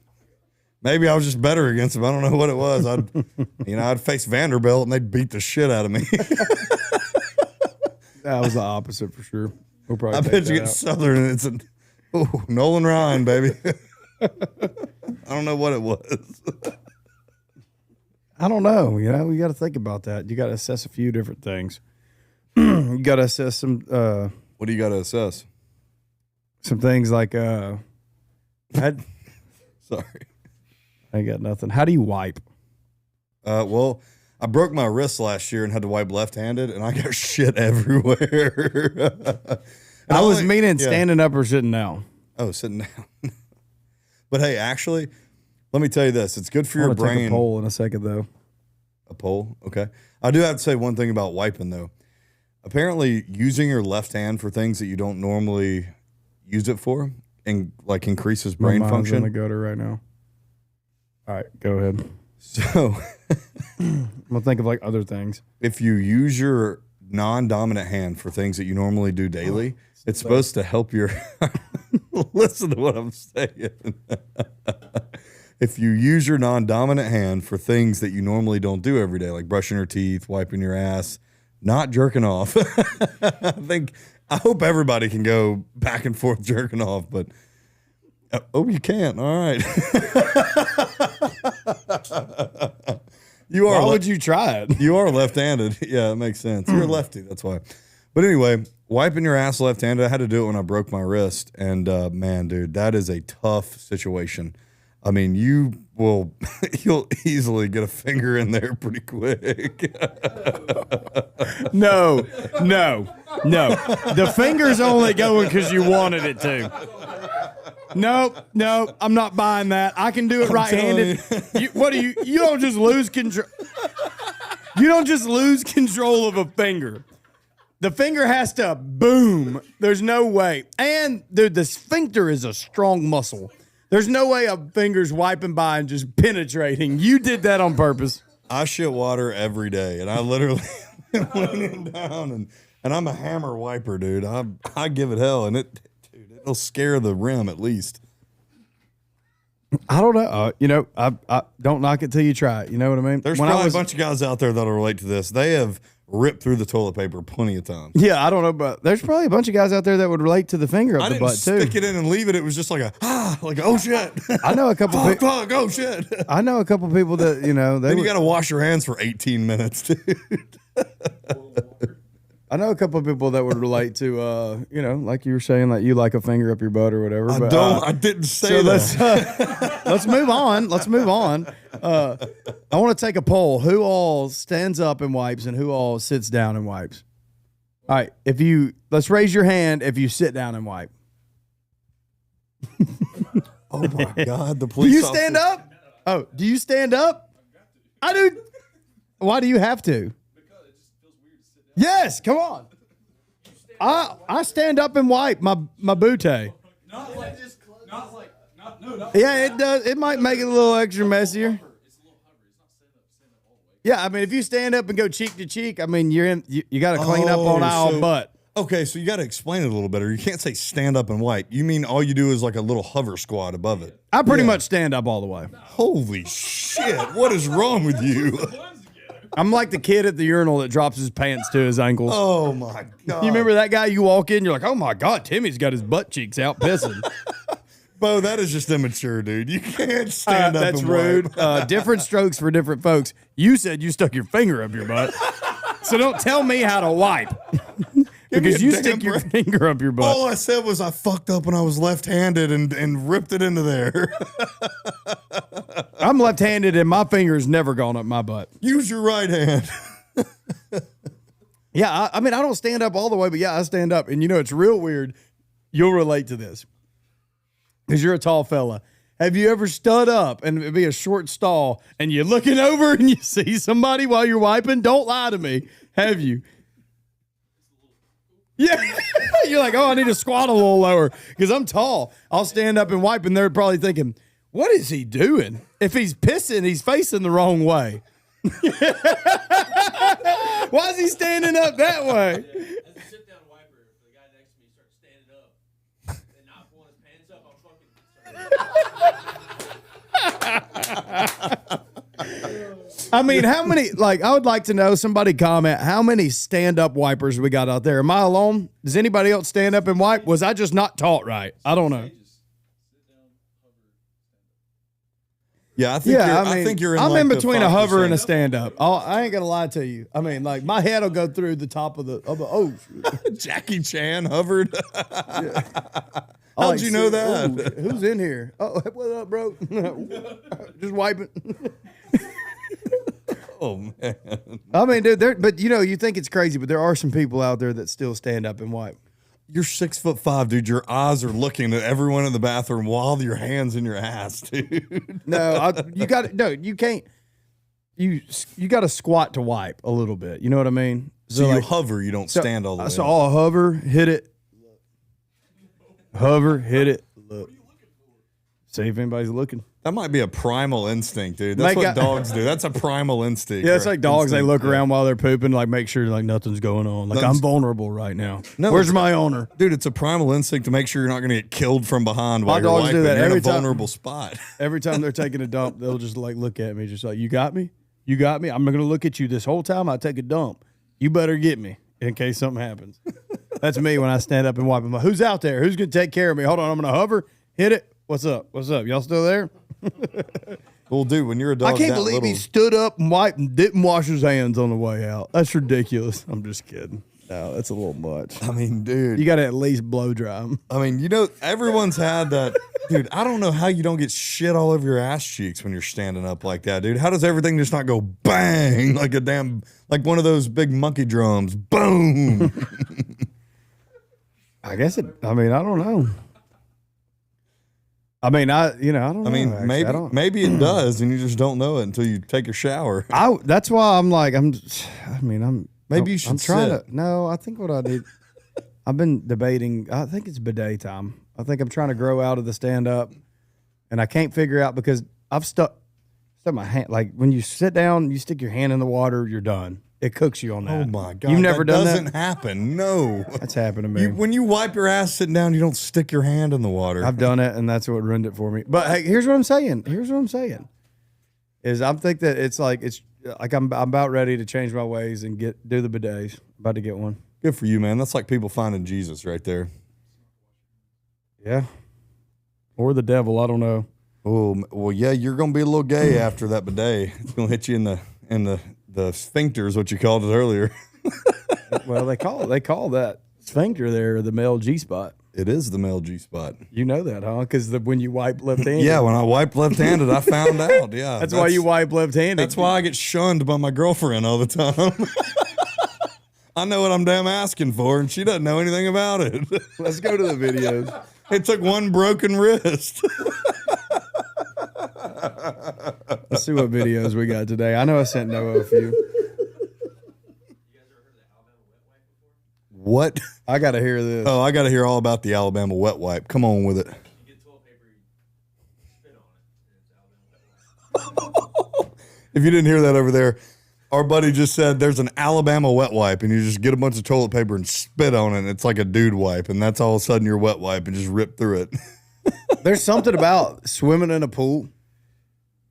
Maybe I was just better against them. I don't know what it was. I'd face Vanderbilt and they'd beat the shit out of me. That was the opposite for sure. We'll probably I pitch against Southern and it's Nolan Ryan, baby. I don't know what it was. I don't know. We got to think about that. You got to assess a few different things. You got to assess some. What do you got to assess? Some things like. Sorry, I ain't got nothing. How do you wipe? Well, I broke my wrist last year and had to wipe left-handed, and I got shit everywhere. I was meaning standing up or sitting down. Oh, sitting down. But hey, actually, let me tell you this: it's good for your brain. Take a poll in a second, though. A poll, okay. I do have to say one thing about wiping, though. Apparently, using your left hand for things that you don't normally use it for, and like increases brain My mind's function. in the gutter right now. All right, go ahead. So, I'm gonna think of like other things. if you use your non-dominant hand for things that you normally do daily, it's supposed to help your. Listen to what I'm saying. If you use your non-dominant hand for things that you normally don't do every day, like brushing your teeth, wiping your ass, not jerking off. I hope everybody can go back and forth jerking off, but you can't. All right. Why would you try it? You are left-handed. Yeah, it makes sense. You're a lefty. That's why. But anyway, wiping your ass left-handed, I had to do it when I broke my wrist. And man, dude, that is a tough situation. I mean, you'll easily get a finger in there pretty quick. No. The finger's only going because you wanted it to. Nope. I'm not buying that. I can do it right-handed. You don't just lose control. You don't just lose control of a finger. The finger has to boom. There's no way. And dude, the sphincter is a strong muscle. There's no way a finger's wiping by and just penetrating. You did that on purpose. I shit water every day, and I literally am leaning down, and I'm a hammer wiper, dude. I give it hell, and it'll scare the rim at least. I don't know. I don't knock it till you try it. You know what I mean? There's probably a bunch of guys out there that'll relate to this. They have ripped through the toilet paper plenty of times. Yeah, I don't know, but there's probably a bunch of guys out there that would relate to the finger up the butt too. I didn't stick it in and leave it. It was just like oh shit. I know a couple people. Oh shit. I know a couple people that Then you got to wash your hands for 18 minutes, dude. I know a couple of people that would relate to, like you were saying, that you like a finger up your butt or whatever. I didn't say that. Let's move on. I want to take a poll. Who all stands up and wipes and who all sits down and wipes? All right. Let's raise your hand if you sit down and wipe. Oh my God. The police. Do you stand up? Oh, do you stand up? I do. Why do you have to? Yes, come on. I stand up and wipe my bootay. Not like this. Yeah, it does. It might make it a little extra messier. Yeah, I mean, if you stand up and go cheek to cheek, I mean, you got to clean up on our butt. Okay, so you got to explain it a little better. You can't say stand up and wipe. You mean all you do is like a little hover squat above it? I pretty much stand up all the way. Holy shit! What is wrong with you? I'm like the kid at the urinal that drops his pants to his ankles. Oh my God! You remember that guy? You walk in, you're like, oh my God, Timmy's got his butt cheeks out pissing. Bo, that is just immature, dude. You can't stand up. That's and rude. wipe. Different strokes for different folks. You said you stuck your finger up your butt, so don't tell me how to wipe. Because you stick your finger up your butt. All I said was I fucked up when I was left-handed and ripped it into there. I'm left-handed and my finger's never gone up my butt. Use your right hand. Yeah, I mean, I don't stand up all the way, but yeah, I stand up. And it's real weird. You'll relate to this. because you're a tall fella. Have you ever stood up and it'd be a short stall and you're looking over and you see somebody while you're wiping? Don't lie to me. Have you? Yeah. You're like, oh, I need to squat a little lower because I'm tall. I'll stand up and wipe, and they're probably thinking, what is he doing? If he's pissing, he's facing the wrong way. Why is he standing up that way? As a sit-down wiper, if the guy next to me starts standing up and not pulling his pants up, I'm fucking I mean, how many, like, I would like to know, somebody comment, how many stand-up wipers we got out there? Am I alone? Does anybody else stand up and wipe? Was I just not taught right? I don't know. Yeah, I think you're in I'm like in the between a hover 5%. and a stand-up. I ain't gonna lie to you. I mean, like, my head will go through the top of the oh. Jackie Chan hovered. I'll, How'd you know that? Ooh, who's in here? Oh, what up, bro? Just wiping. Oh man. I mean, dude, but you know, you think it's crazy, but there are some people out there that still stand up and wipe. You're 6'5", dude. Your eyes are looking at everyone in the bathroom while your hands in your ass, dude. No, you can't. You got to squat to wipe a little bit. You know what I mean? So you like, hover, you don't stand all the way. So up. I'll hover, hit it, hover, hit it, look. See if anybody's looking. That might be a primal instinct, dude. That's what dogs do. That's a primal instinct. Yeah, it's like dogs. They look Yeah. around while they're pooping, like make sure like nothing's going on. Like I'm vulnerable right now. No, Where's my owner? Dude, it's a primal instinct to make sure you're not going to get killed from behind while My you're dogs wiping. do that You're in every a time. vulnerable spot. Every time they're taking a dump, they'll just like look at me, just like, you got me? You got me? I'm going to look at you this whole time I take a dump. You better get me in case something happens. That's me when I stand up and wipe. I'm like, who's out there? Who's going to take care of me? Hold on, I'm going to hover, hit it. What's up? What's up? Y'all still there? Well, dude, when you're a dog, I can't that believe little, he stood up and wiped and didn't wash his hands on the way out. That's ridiculous. I'm just kidding. No, that's a little much. I mean, dude. You got to at least blow dry them. I mean, you know, everyone's had that. Dude, I don't know how you don't get shit all over your ass cheeks when you're standing up like that, dude. How does everything just not go bang like a damn, like one of those big monkey drums? Boom. I guess I don't know. I don't know. I mean, actually. maybe it does, and you just don't know it until you take a shower. That's why I'm like, Maybe you should I'm trying sit. to. No, I think what I did. I've been debating. I think it's bidet time. I think I'm trying to grow out of the stand up, and I can't figure out because I've stuck my hand. Like when you sit down, you stick your hand in the water, you're done. It cooks you on that. Oh my god! You've never done that? Doesn't happen. No, That's happened to me. when you wipe your ass sitting down, you don't stick your hand in the water. I've done it, and that's what ruined it for me. But hey, here's what I'm saying. Is I think that it's like I'm about ready to change my ways and do the bidets. About to get one. Good for you, man. That's like people finding Jesus right there. Yeah. Or the devil. I don't know. Oh well, yeah. You're gonna be a little gay after that bidet. It's gonna hit you in the sphincter is what you called it earlier. Well, they call that sphincter there the male G spot. It is the male G spot. You know that, huh? Because when you wipe left-handed. Yeah, when I wipe left-handed, I found out. Yeah, That's why you wipe left-handed. That's why I get shunned by my girlfriend all the time. I know what I'm damn asking for, and she doesn't know anything about it. Let's go to the videos. It took one broken wrist. Let's see what videos we got today. I know I sent Noah a few. What? I got to hear this. Oh, I got to hear all about the Alabama wet wipe. Come on with it. If you didn't hear that over there, our buddy just said there's an Alabama wet wipe, and you just get a bunch of toilet paper and spit on it, and it's like a dude wipe, and that's all of a sudden your wet wipe, and just rip through it. There's something about swimming in a pool,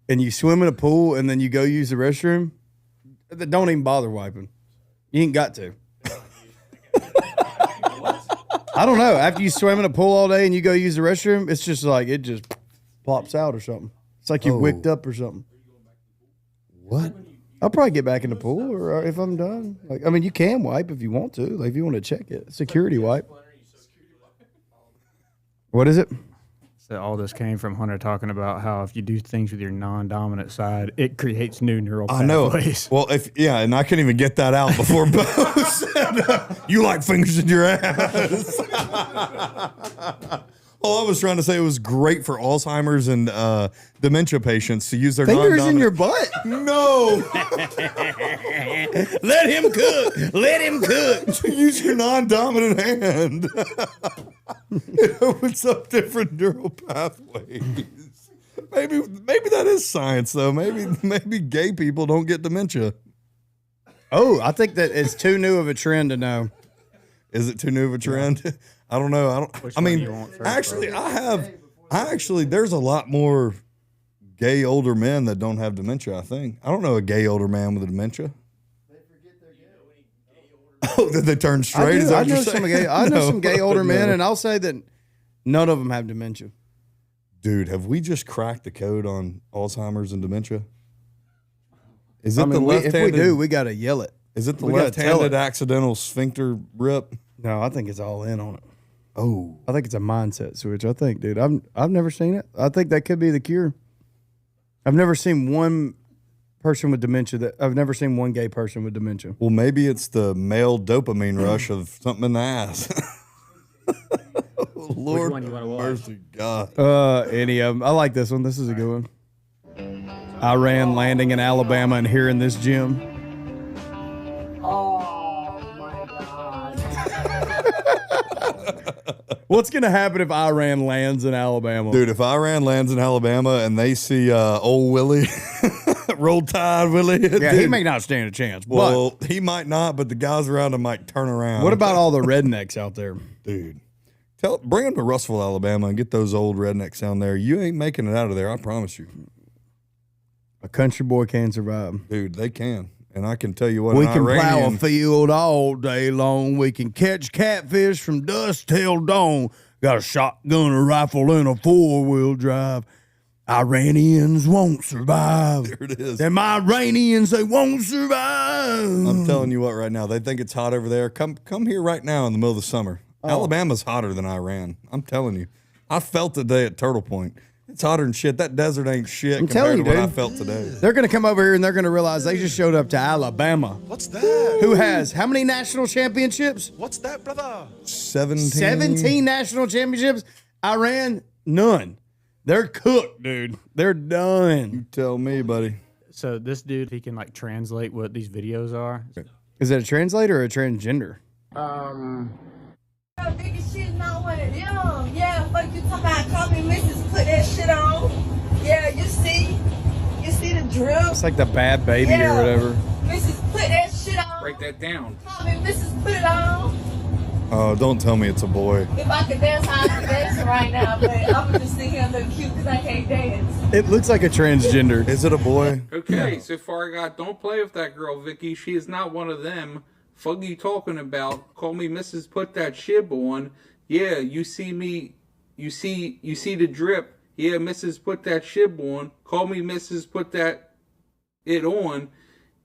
and you swim in a pool, and then you go use the restroom. Don't even bother wiping. You ain't got to. I don't know. After you swim in a pool all day and you go use the restroom, it's just like it just plops out or something. It's like you wicked up or something. What? I'll probably get back in the pool, or if I'm done. Like, I mean, you can wipe if you want to. Like, if you want to check it, security wipe. What is it? So all this came from Hunter talking about how if you do things with your non-dominant side, it creates new neural pathways. Well, and I couldn't even get that out before Bo said, you like fingers in your ass. I was trying to say it was great for Alzheimer's and dementia patients to use their Fingers in non-dominant. your butt. No, Let him cook. Let him cook. use your non-dominant hand. It opens up different neural pathways. Maybe that is science though. Maybe gay people don't get dementia. Oh, I think that it's too new of a trend to know. Is it too new of a trend? I don't know. Which I one mean, do you want first, actually, bro? there's a lot more gay older men that don't have dementia. I think I don't know a gay older man with a dementia. Oh, that they turn straight? Is that I what you're know some saying? gay. I know No, some gay older men, no. and I'll say that none of them have dementia. Dude, have we just cracked the code on Alzheimer's and dementia? Is it I mean, the if we left-handed? do, we got to yell it. Is it the we gotta tell left-handed it. accidental sphincter rip? No, I think it's all in on it. Oh, I think it's a mindset switch. I think, dude, I've never seen it. I think that could be the cure. I've never seen one person with dementia. I've never seen one gay person with dementia. well, maybe it's the male dopamine rush of something in the ass. Lord, one you wanna watch? mercy, God. Any of them. I like this one. This is a good one. Iran landing in Alabama and here in this gym. Oh my God. What's gonna happen if Iran lands in Alabama? Dude, if Iran lands in Alabama and they see old Willie, roll tide Willie, yeah, he dude, may not stand a chance. well, he might not, but the guys around him might turn around. But what about all the rednecks out there? dude? Bring them to Russellville, Alabama, and get those old rednecks down there. You ain't making it out of there, I promise you, A country boy can survive. dude. They can, and I can tell you what. We an can plow a Iranian- field all day long. We can catch catfish from dusk till dawn. Got a shotgun, a rifle, and a 4-wheel drive. Iranians won't survive. There it is. Them Iranians, they won't survive. I'm telling you what, right now, they think it's hot over there. Come here right now in the middle of the summer. Alabama's hotter than Iran. I'm telling you. I felt today at Turtle Point. It's hotter than shit. That desert ain't shit I'm compared telling to you, what I dude. felt today. They're going to come over here and they're going to realize they just showed up to Alabama. What's that? Who has how many national championships? What's that, brother? 17 national championships. Iran, none. They're cooked, dude. They're done. Tell me, buddy. So this dude, he can like translate what these videos are. Is that a translator or a transgender? Nigga, shit not one of them. Yeah, fuck you talking about call me Mrs. Put that shit on. Yeah, you see the drip. It's like the bad baby or whatever. Mrs. Put that shit on. Break that down. Call me Mrs. Put it on. Oh, don't tell me it's a boy. If I could dance, I'd be dancing right now, but I'm just sitting here looking cute because I can't dance. It looks like a transgender. Is it a boy? Okay, so far I got, don't play with that girl, Vicky. She is not one of them. Fuck you talking about? Call me Mrs. Put that shib on. Yeah, you see me. You see the drip. Yeah, Mrs. Put that shib on. Call me Mrs. Put that it on.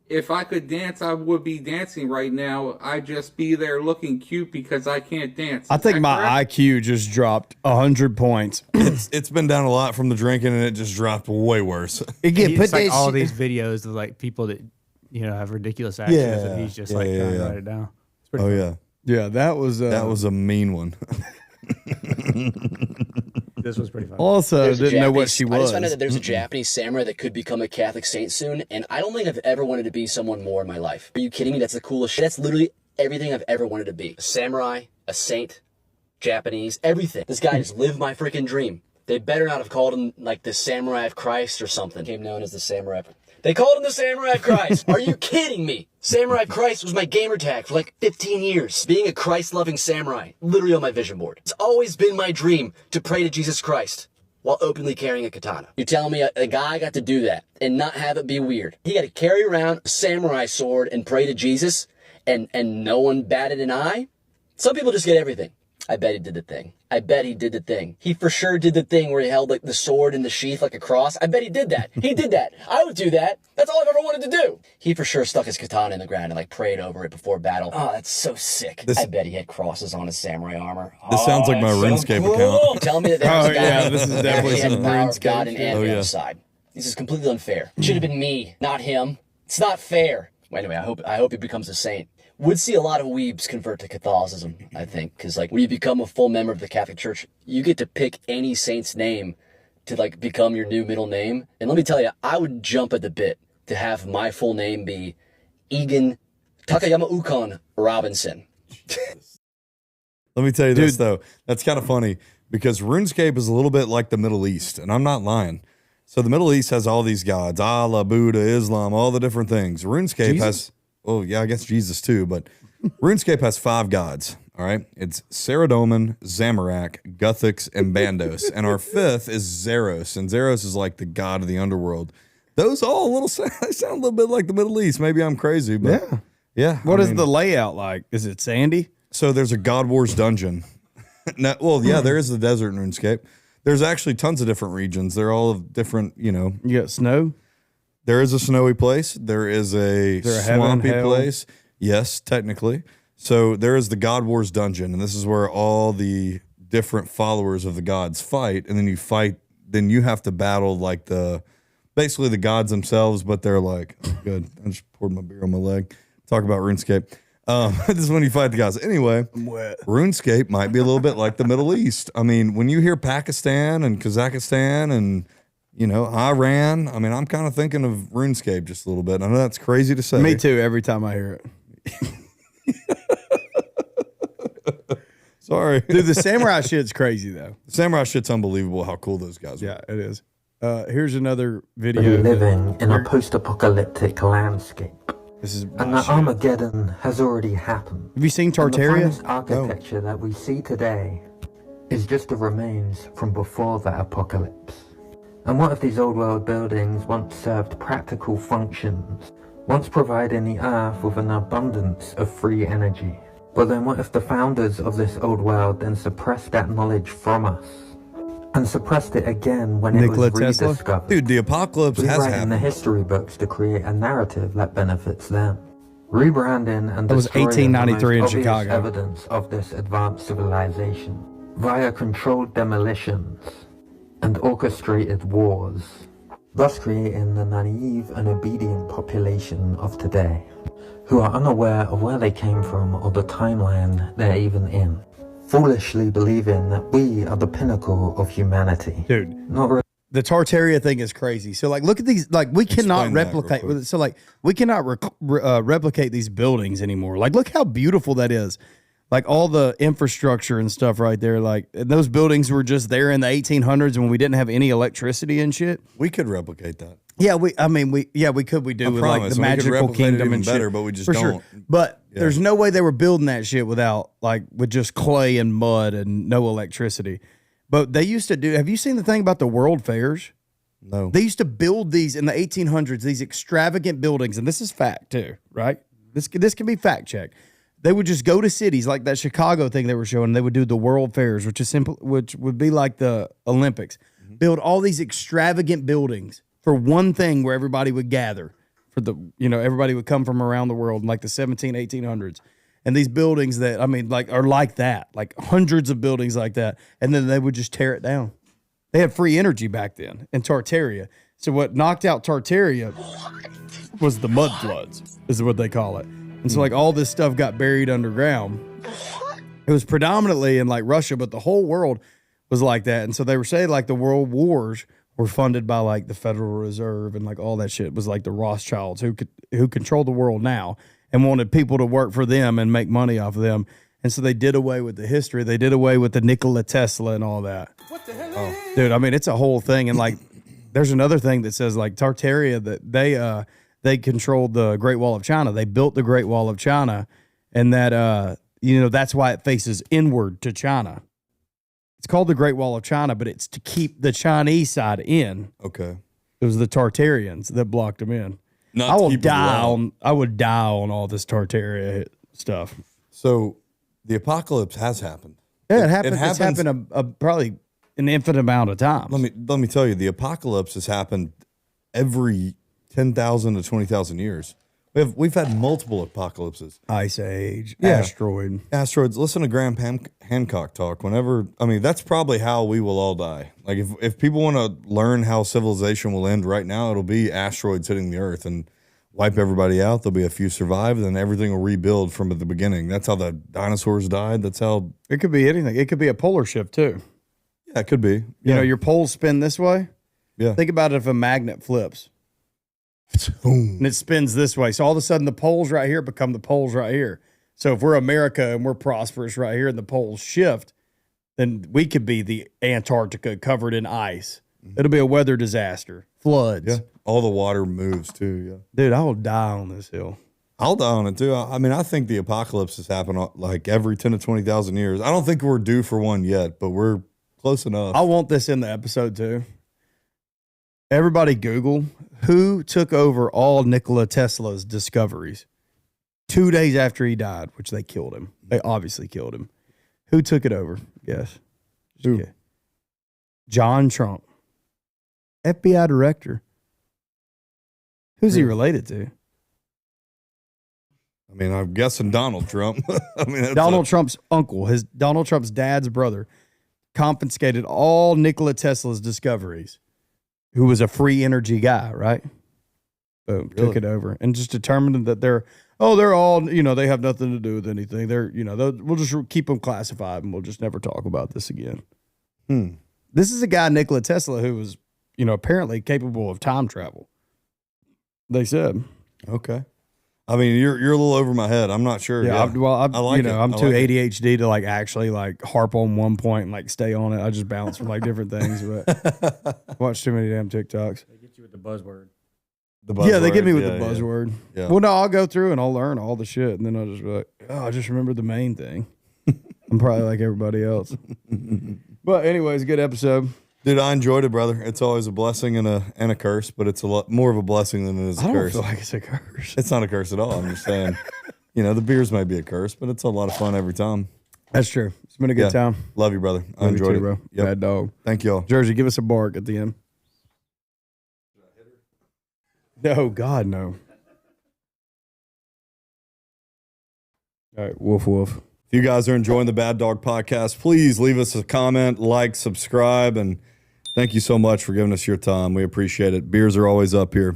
If I could dance, I would be dancing right now. I'd just be there looking cute because I can't dance. I Is think that my correct? IQ just dropped 100 points. It's been down a lot from the drinking, and it just dropped way worse. Again, It's like all these videos of like people that have ridiculous actions, and he's just trying to write it down. It's pretty Oh funny. yeah, Yeah, that was a mean one. This was pretty funny. also There's a didn't know what Japanese- she I was. just found out that there's a Japanese samurai that could become a Catholic saint soon, and I don't think I've ever wanted to be someone more in my life. Are you kidding me? That's the coolest shit. That's literally everything I've ever wanted to be. A samurai, a saint, Japanese, everything. This guy just lived my freaking dream. They better not have called him like the Samurai of Christ or something. Became known as the Samurai. They called him the Samurai of Christ. Are you kidding me? Samurai of Christ was my gamer tag for like 15 years. Being a Christ-loving samurai, literally on my vision board. It's always been my dream to pray to Jesus Christ while openly carrying a katana. You're telling me a guy got to do that and not have it be weird? He got to carry around a samurai sword and pray to Jesus and no one batted an eye? Some people just get everything. I bet he did the thing. I bet he did the thing. He for sure did the thing where he held like the sword in the sheath like a cross. I bet he did that. He did that. I would do that. That's all I've ever wanted to do. He for sure stuck his katana in the ground and like prayed over it before battle. Oh, that's so sick. I bet he had crosses on his samurai armor. This sounds like my that's RuneScape account. Tell me that there was a guy yeah, this is that definitely actually had some the power of RuneScape God and shit. Andy Oh, on yeah. his side. This is completely unfair. It should have been me, not him. It's not fair. Well, anyway, I hope he becomes a saint. would see a lot of weebs convert to Catholicism, I think, because like when you become a full member of the Catholic Church, you get to pick any saint's name to like become your new middle name. And let me tell you, I would jump at the bit to have my full name be Egan Takayama Ukon Robinson. Let me tell you this, though. That's kind of funny because RuneScape is a little bit like the Middle East, and I'm not lying. So the Middle East has all these gods, Allah, Buddha, Islam, all the different things. RuneScape has, oh, yeah, I guess Jesus too, but RuneScape has 5 gods, all right? It's Saradomin, Zamorak, Guthix, and Bandos. And our 5th is Zeros, and Zeros is like the god of the underworld. Those all they sound a little bit like the Middle East. Maybe I'm crazy, but yeah. What is the layout like? Is it sandy? So there's a God Wars dungeon. There is the desert in RuneScape. There's actually tons of different regions. They're all of different, You got snow? There is a snowy place. There is a swampy place. Yes, technically. So there is the God Wars dungeon, and this is where all the different followers of the gods fight, and then you have to battle like basically the gods themselves, but they're like, oh, good. I just poured my beer on my leg. Talk about RuneScape. This is when you fight the gods. Anyway, RuneScape might be a little bit like the Middle East. I mean, when you hear Pakistan and Kazakhstan and, Iran, I mean, I'm kind of thinking of RuneScape just a little bit. I know that's crazy to say. Me too, every time I hear it. Sorry. Dude, the samurai shit's crazy, though. The samurai shit's unbelievable how cool those guys are. Yeah, it is. Here's another We're video. living in a post-apocalyptic landscape. This is And the Armageddon has already happened. Have you seen And the Tartaria? finest architecture that we see today is just the remains from before that apocalypse. And what if these old world buildings once served practical functions, once providing the earth with an abundance of free energy? But then what if the founders of this old world then suppressed that knowledge from us? And suppressed it again when Nikola it was Tesla? rediscovered. Dude, the apocalypse has Rewriting the happened. history books to create a narrative that benefits them. Rebranding and That was destroying 1893 in the most obvious Chicago. evidence of this advanced civilization via controlled demolitions and orchestrated wars, thus creating the naive and obedient population of today, who are unaware of where they came from or the timeline they're even in, foolishly believing that we are the pinnacle of humanity. Dude, Not re- the Tartaria thing is crazy. So, like, look at these. Like, we cannot Explain that real replicate. quick. So, like, we cannot replicate these buildings anymore. Like, look how beautiful that is. Like, all the infrastructure and stuff right there. Like, those buildings were just there in the 1800s when we didn't have any electricity and shit. We could replicate that. Yeah, we could. We do I with promise. like We the could magical replicate it kingdom even and shit. better, but we just For sure. don't. But Yeah. there's no way they were building that shit without with just clay and mud and no electricity. But they used to do. Have you seen the thing about the world fairs? No. They used to build these in the 1800s. These extravagant buildings, and this is fact too, right? This can be fact checked. They would just go to cities like that Chicago thing they were showing. They would do the world fairs, which would be like the Olympics. Build all these extravagant buildings for one thing where everybody would gather everybody would come from around the world in like the 1800s. And these buildings that, are like that, like hundreds of buildings like that. And then they would just tear it down. They had free energy back then in Tartaria. So what knocked out Tartaria was the mud floods, is what they call it. And so like all this stuff got buried underground. It was predominantly in like Russia, but the whole world was like that. And so they were saying like the world wars were funded by like the Federal Reserve and like all that shit was like the Rothschilds who control the world now and wanted people to work for them and make money off of them. And so they did away with the history. They did away with the Nikola Tesla and all that. What the hell? Dude, it's a whole thing. And like, there's another thing that says like Tartaria that they controlled the Great Wall of China. They built the Great Wall of China, and that that's why it faces inward to China. It's called the Great Wall of China, but it's to keep the Chinese side in. Okay. It was the Tartarians that blocked them in. Not I to will keep them die around. I would die on all this Tartaria stuff. So the apocalypse has happened. Yeah, it happened. happens- It's happened probably an infinite amount of times. Let me tell you, the apocalypse has happened every 10,000 to 20,000 years. We've had multiple apocalypses. Ice Age, Yeah. asteroids. Listen to Graham Hancock talk. That's probably how we will all die. Like if people want to learn how civilization will end right now, it'll be asteroids hitting the earth. And wipe everybody out. There'll be a few survive, and then everything will rebuild from the beginning. That's how the dinosaurs died. That's how. It could be anything. It could be a polar shift too. Yeah, it could be. You know, your poles spin this way. Yeah. Think about it if a magnet flips. And it spins this way. So all of a sudden the poles right here become the poles right here. So if we're America and we're prosperous right here and the poles shift, then we could be the Antarctica covered in ice. It'll be a weather disaster. Floods. Yeah. All the water moves too. Yeah. Dude, I will die on this hill. I'll die on it too. I mean, I think the apocalypse has happened like every 10 to 20,000 years. I don't think we're due for one yet, but we're close enough. I want this in the episode too. Everybody Google who took over all Nikola Tesla's discoveries 2 days after he died, which they killed him. They obviously killed him. Who took it over? Yes. Who? John Trump. FBI director. Who's he related to? I mean, I'm guessing Donald Trump. I mean, that's Donald Trump's uncle, Donald Trump's dad's brother, confiscated all Nikola Tesla's discoveries, who was a free energy guy, right? Boom, Really? took it over and just determined that they're all, they have nothing to do with anything. We'll just keep them classified and we'll just never talk about this again. This is a guy, Nikola Tesla, who was, apparently capable of time travel. They said. Okay. I mean, you're a little over my head. I'm not sure. Yeah. I like it. I'm I too like it. ADHD to actually harp on one point and stay on it. I just bounce from different things. But watch too many damn TikToks. They get you with the buzzword. Yeah, they get me with Yeah, the buzzword. Yeah. Well, no, I'll go through and I'll learn all the shit, and then I'll just be like, I just remember the main thing. I'm probably like everybody else. But anyways, good episode. Dude, I enjoyed it, brother. It's always a blessing and a curse, but it's a lot more of a blessing than it is a I don't curse. feel like it's a curse. It's not a curse at all. I'm just saying, the beers might be a curse, but it's a lot of fun every time. That's true. It's been a good time. Love you, brother. I Love you enjoyed too, it, bro. Yep. Bad dog. Thank y'all. Jersey, give us a bark at the end. No, God, no. All right, woof, woof. If you guys are enjoying the Bad Dog Podcast, please leave us a comment, subscribe, and thank you so much for giving us your time. We appreciate it. Beers are always up here.